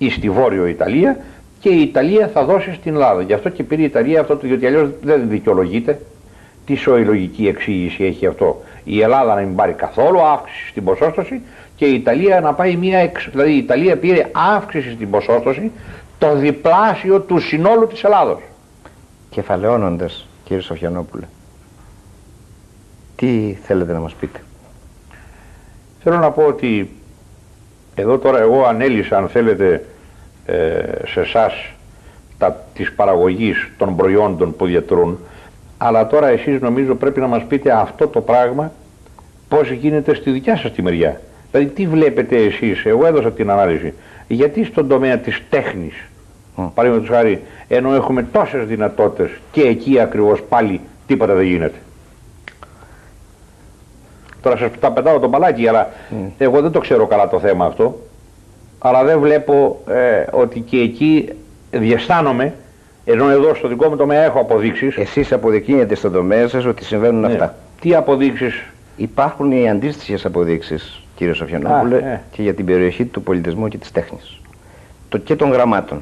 στη Βόρειο Ιταλία και η Ιταλία θα δώσει στην Ελλάδα. Γι' αυτό και πήρε η Ιταλία αυτό, διότι αλλιώς δεν δικαιολογείται. Τι σοηλογική εξήγηση έχει αυτό? Η Ελλάδα να μην πάρει καθόλου αύξηση στην ποσόστοση και η Ιταλία να πάει δηλαδή η Ιταλία πήρε αύξηση στην ποσόστοση το διπλάσιο του συνόλου της Ελλάδος. Κεφαλαιώνοντας, κύριε Σοφιανόπουλε, τι θέλετε να μας πείτε? Θέλω να πω ότι εδώ τώρα εγώ ανέλησα, αν θέλετε, σε εσάς της παραγωγής των προϊόντων που διατρούν, αλλά τώρα εσείς νομίζω πρέπει να μας πείτε αυτό το πράγμα πώς γίνεται στη δικιά σας τη μεριά. Δηλαδή τι βλέπετε εσείς, εγώ έδωσα την ανάλυση, γιατί στον τομέα της τέχνης, παραδείγματος χάρη, ενώ έχουμε τόσες δυνατότητες και εκεί ακριβώς πάλι τίποτα δεν γίνεται. Τώρα σας τα πετάω το μπαλάκι, αλλά εγώ δεν το ξέρω καλά το θέμα αυτό, αλλά δεν βλέπω ότι και εκεί διαισθάνομαι, ενώ εδώ στο δικό μου τομέα έχω αποδείξεις. Εσείς αποδεικνύετε στον τομέα σας ότι συμβαίνουν αυτά. Τι αποδείξεις? Υπάρχουν οι αντίστοιχες αποδείξεις, κύριε Σοφιανόπουλε, και για την περιοχή του πολιτισμού και της τέχνης και των γραμμάτων.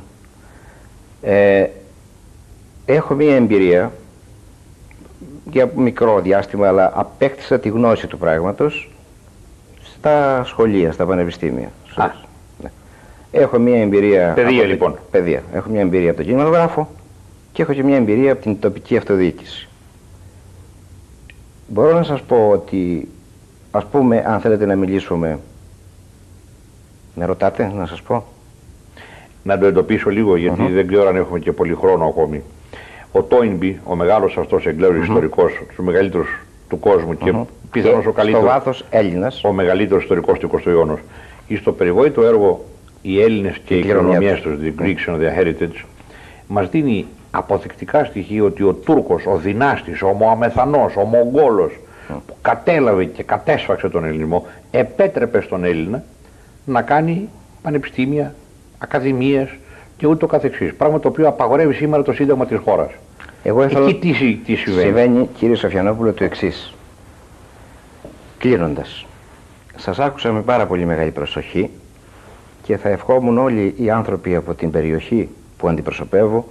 Έχω μία εμπειρία για μικρό διάστημα, αλλά απέκτησα τη γνώση του πράγματος στα σχολεία, στα πανεπιστήμια. Ναι. Έχω μία εμπειρία. Παιδεία, λοιπόν. Παιδεία. Έχω μία εμπειρία από τον κινηματογράφο και έχω και μία εμπειρία από την τοπική αυτοδιοίκηση. Μπορώ να σας πω ότι, ας πούμε, αν θέλετε να μιλήσουμε, με ρωτάτε να σας πω. Να το εντοπίσω λίγο, γιατί δεν ξέρω αν έχουμε και πολύ χρόνο ακόμη. Ο Τόινμπι, ο μεγάλος αυτός Εγγλέζος ιστορικός, τους μεγαλύτερους του κόσμου και πιθανώς ο καλύτερος, στο βάθος Έλληνας, ο μεγαλύτερος ιστορικός του 20ου αιώνα, στο περιβόητο έργο «Οι Έλληνες και οι κληρονομιές τους», The Greeks and their Heritage, μας δίνει αποδεικτικά στοιχεία ότι ο Τούρκος, ο δυνάστης, ο Μωαμεθανός, ο Μογγόλος που κατέλαβε και κατέσφαξε τον ελληνισμό, επέτρεπε στον Έλληνα να κάνει πανεπιστήμια, ακαδημίες και ούτω καθεξής. Πράγμα το οποίο απαγορεύει σήμερα το Σύνταγμα της χώρας. Εκεί τι συμβαίνει? Συμβαίνει, κύριε Σοφιανόπουλο, το εξής. Κλείνοντας, σας άκουσα με πάρα πολύ μεγάλη προσοχή και θα ευχόμουν όλοι οι άνθρωποι από την περιοχή που αντιπροσωπεύω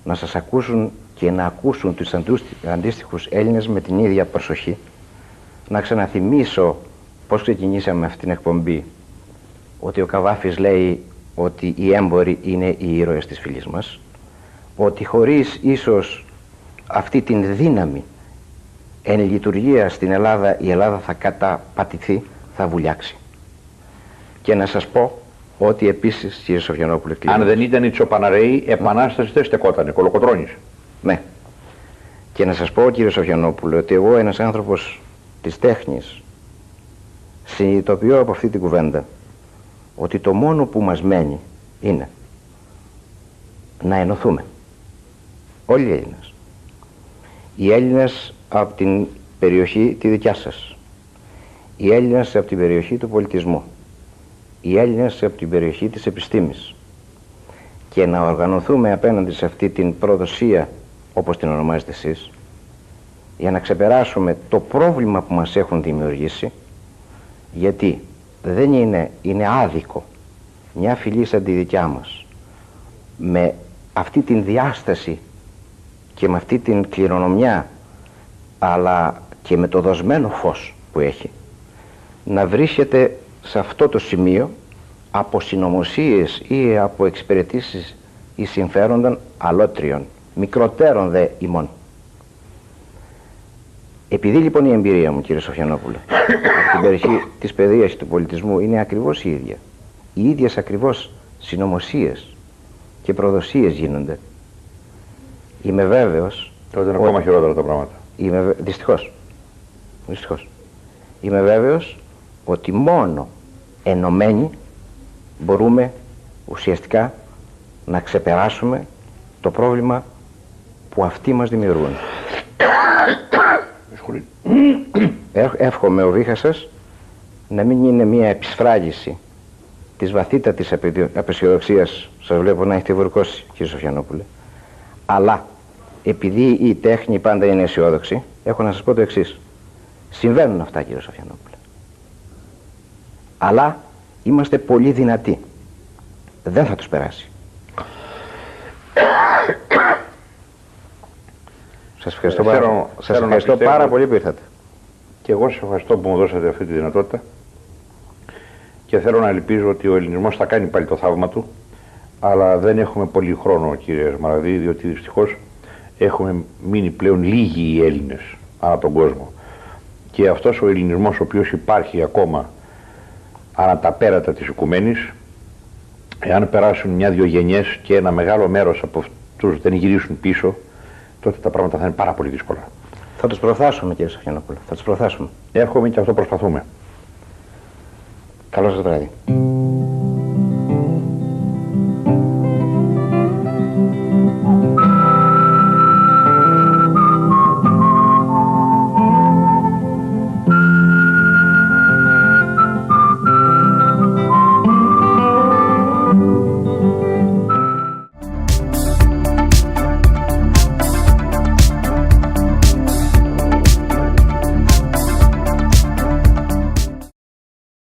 να σας ακούσουν και να ακούσουν τους αντίστοιχους Έλληνες με την ίδια προσοχή. Να ξαναθυμίσω πώς ξεκινήσαμε αυτή την εκπομπή, ότι ο Καβάφης λέει ότι οι έμποροι είναι οι ήρωες της φυλής μας, ότι χωρίς ίσως αυτή την δύναμη εν λειτουργία στην Ελλάδα, η Ελλάδα θα καταπατηθεί, θα βουλιάξει. Και να σας πω ότι επίσης, κύριε Σοφιανόπουλε, αν δεν ήταν οι Τσοπαναρέοι, επανάσταση δεν στεκότανε, κολοκοτρώνης. Ναι. Και να σας πω, κύριε Σοφιανόπουλε, ότι εγώ, ένας άνθρωπος της τέχνης, συνειδητοποιώ από αυτή την κουβέντα ότι το μόνο που μας μένει είναι να ενωθούμε. Όλοι οι Έλληνες. Οι Έλληνες από την περιοχή τη δικιά σας. Οι Έλληνες από την περιοχή του πολιτισμού. Οι Έλληνες από την περιοχή της επιστήμης. Και να οργανωθούμε απέναντι σε αυτή την προδοσία, όπως την ονομάζετε εσείς, για να ξεπεράσουμε το πρόβλημα που μας έχουν δημιουργήσει, γιατί δεν είναι άδικο μια φυλή σαν τη δικιά μας, με αυτή την διάσταση και με αυτή την κληρονομιά, αλλά και με το δοσμένο φως που έχει, να βρίσκεται σε αυτό το σημείο από συνωμοσίες ή από εξυπηρετήσεις ή συμφέρονταν αλότριων, μικροτέρων δε ημών. Επειδή λοιπόν η εμπειρία μου, κύριε Σοφιανόπουλε, από την περιοχή της παιδείας και του πολιτισμού είναι ακριβώς η ίδια, οι ίδιες ακριβώς συνωμοσίες και προδοσίες γίνονται, είμαι βέβαιος. Τότε είναι ακόμα χειρότερα τα πράγματα. Δυστυχώς. Είμαι βέβαιος ότι μόνο ενωμένοι μπορούμε ουσιαστικά να ξεπεράσουμε το πρόβλημα που αυτοί μας δημιουργούν. Εύχομαι ο βήχας σας να μην είναι μια επισφράγιση της βαθύτατης απεσιοδοξίας. Σας βλέπω να έχετε βουρκώσει, κύριε Σοφιανόπουλε, αλλά επειδή η τέχνη πάντα είναι αισιόδοξη, έχω να σας πω το εξής. Συμβαίνουν αυτά, κύριε Σοφιανόπουλε, αλλά είμαστε πολύ δυνατοί. Δεν θα τους περάσει. Σας ευχαριστώ, πάρα πολύ που ήρθατε. Και εγώ σας ευχαριστώ που μου δώσατε αυτή τη δυνατότητα και θέλω να ελπίζω ότι ο ελληνισμός θα κάνει πάλι το θαύμα του, αλλά δεν έχουμε πολύ χρόνο, κύριε Σμαραγδί, διότι δυστυχώς έχουμε μείνει πλέον λίγοι οι Έλληνες ανά τον κόσμο. Και αυτός ο ελληνισμός ο οποίος υπάρχει ακόμα ανά τα πέρατα της οικουμένης Εάν περάσουν μια-δυο γενιές και ένα μεγάλο μέρος από αυτούς δεν γυρίσουν πίσω, τότε τα πράγματα θα είναι πάρα πολύ δύσκολα. Θα τους προφθάσουμε, κύριε Σαφιανόπουλο. Θα τους προφθάσουμε. Εύχομαι και αυτό προσπαθούμε. Καλό σας βράδυ.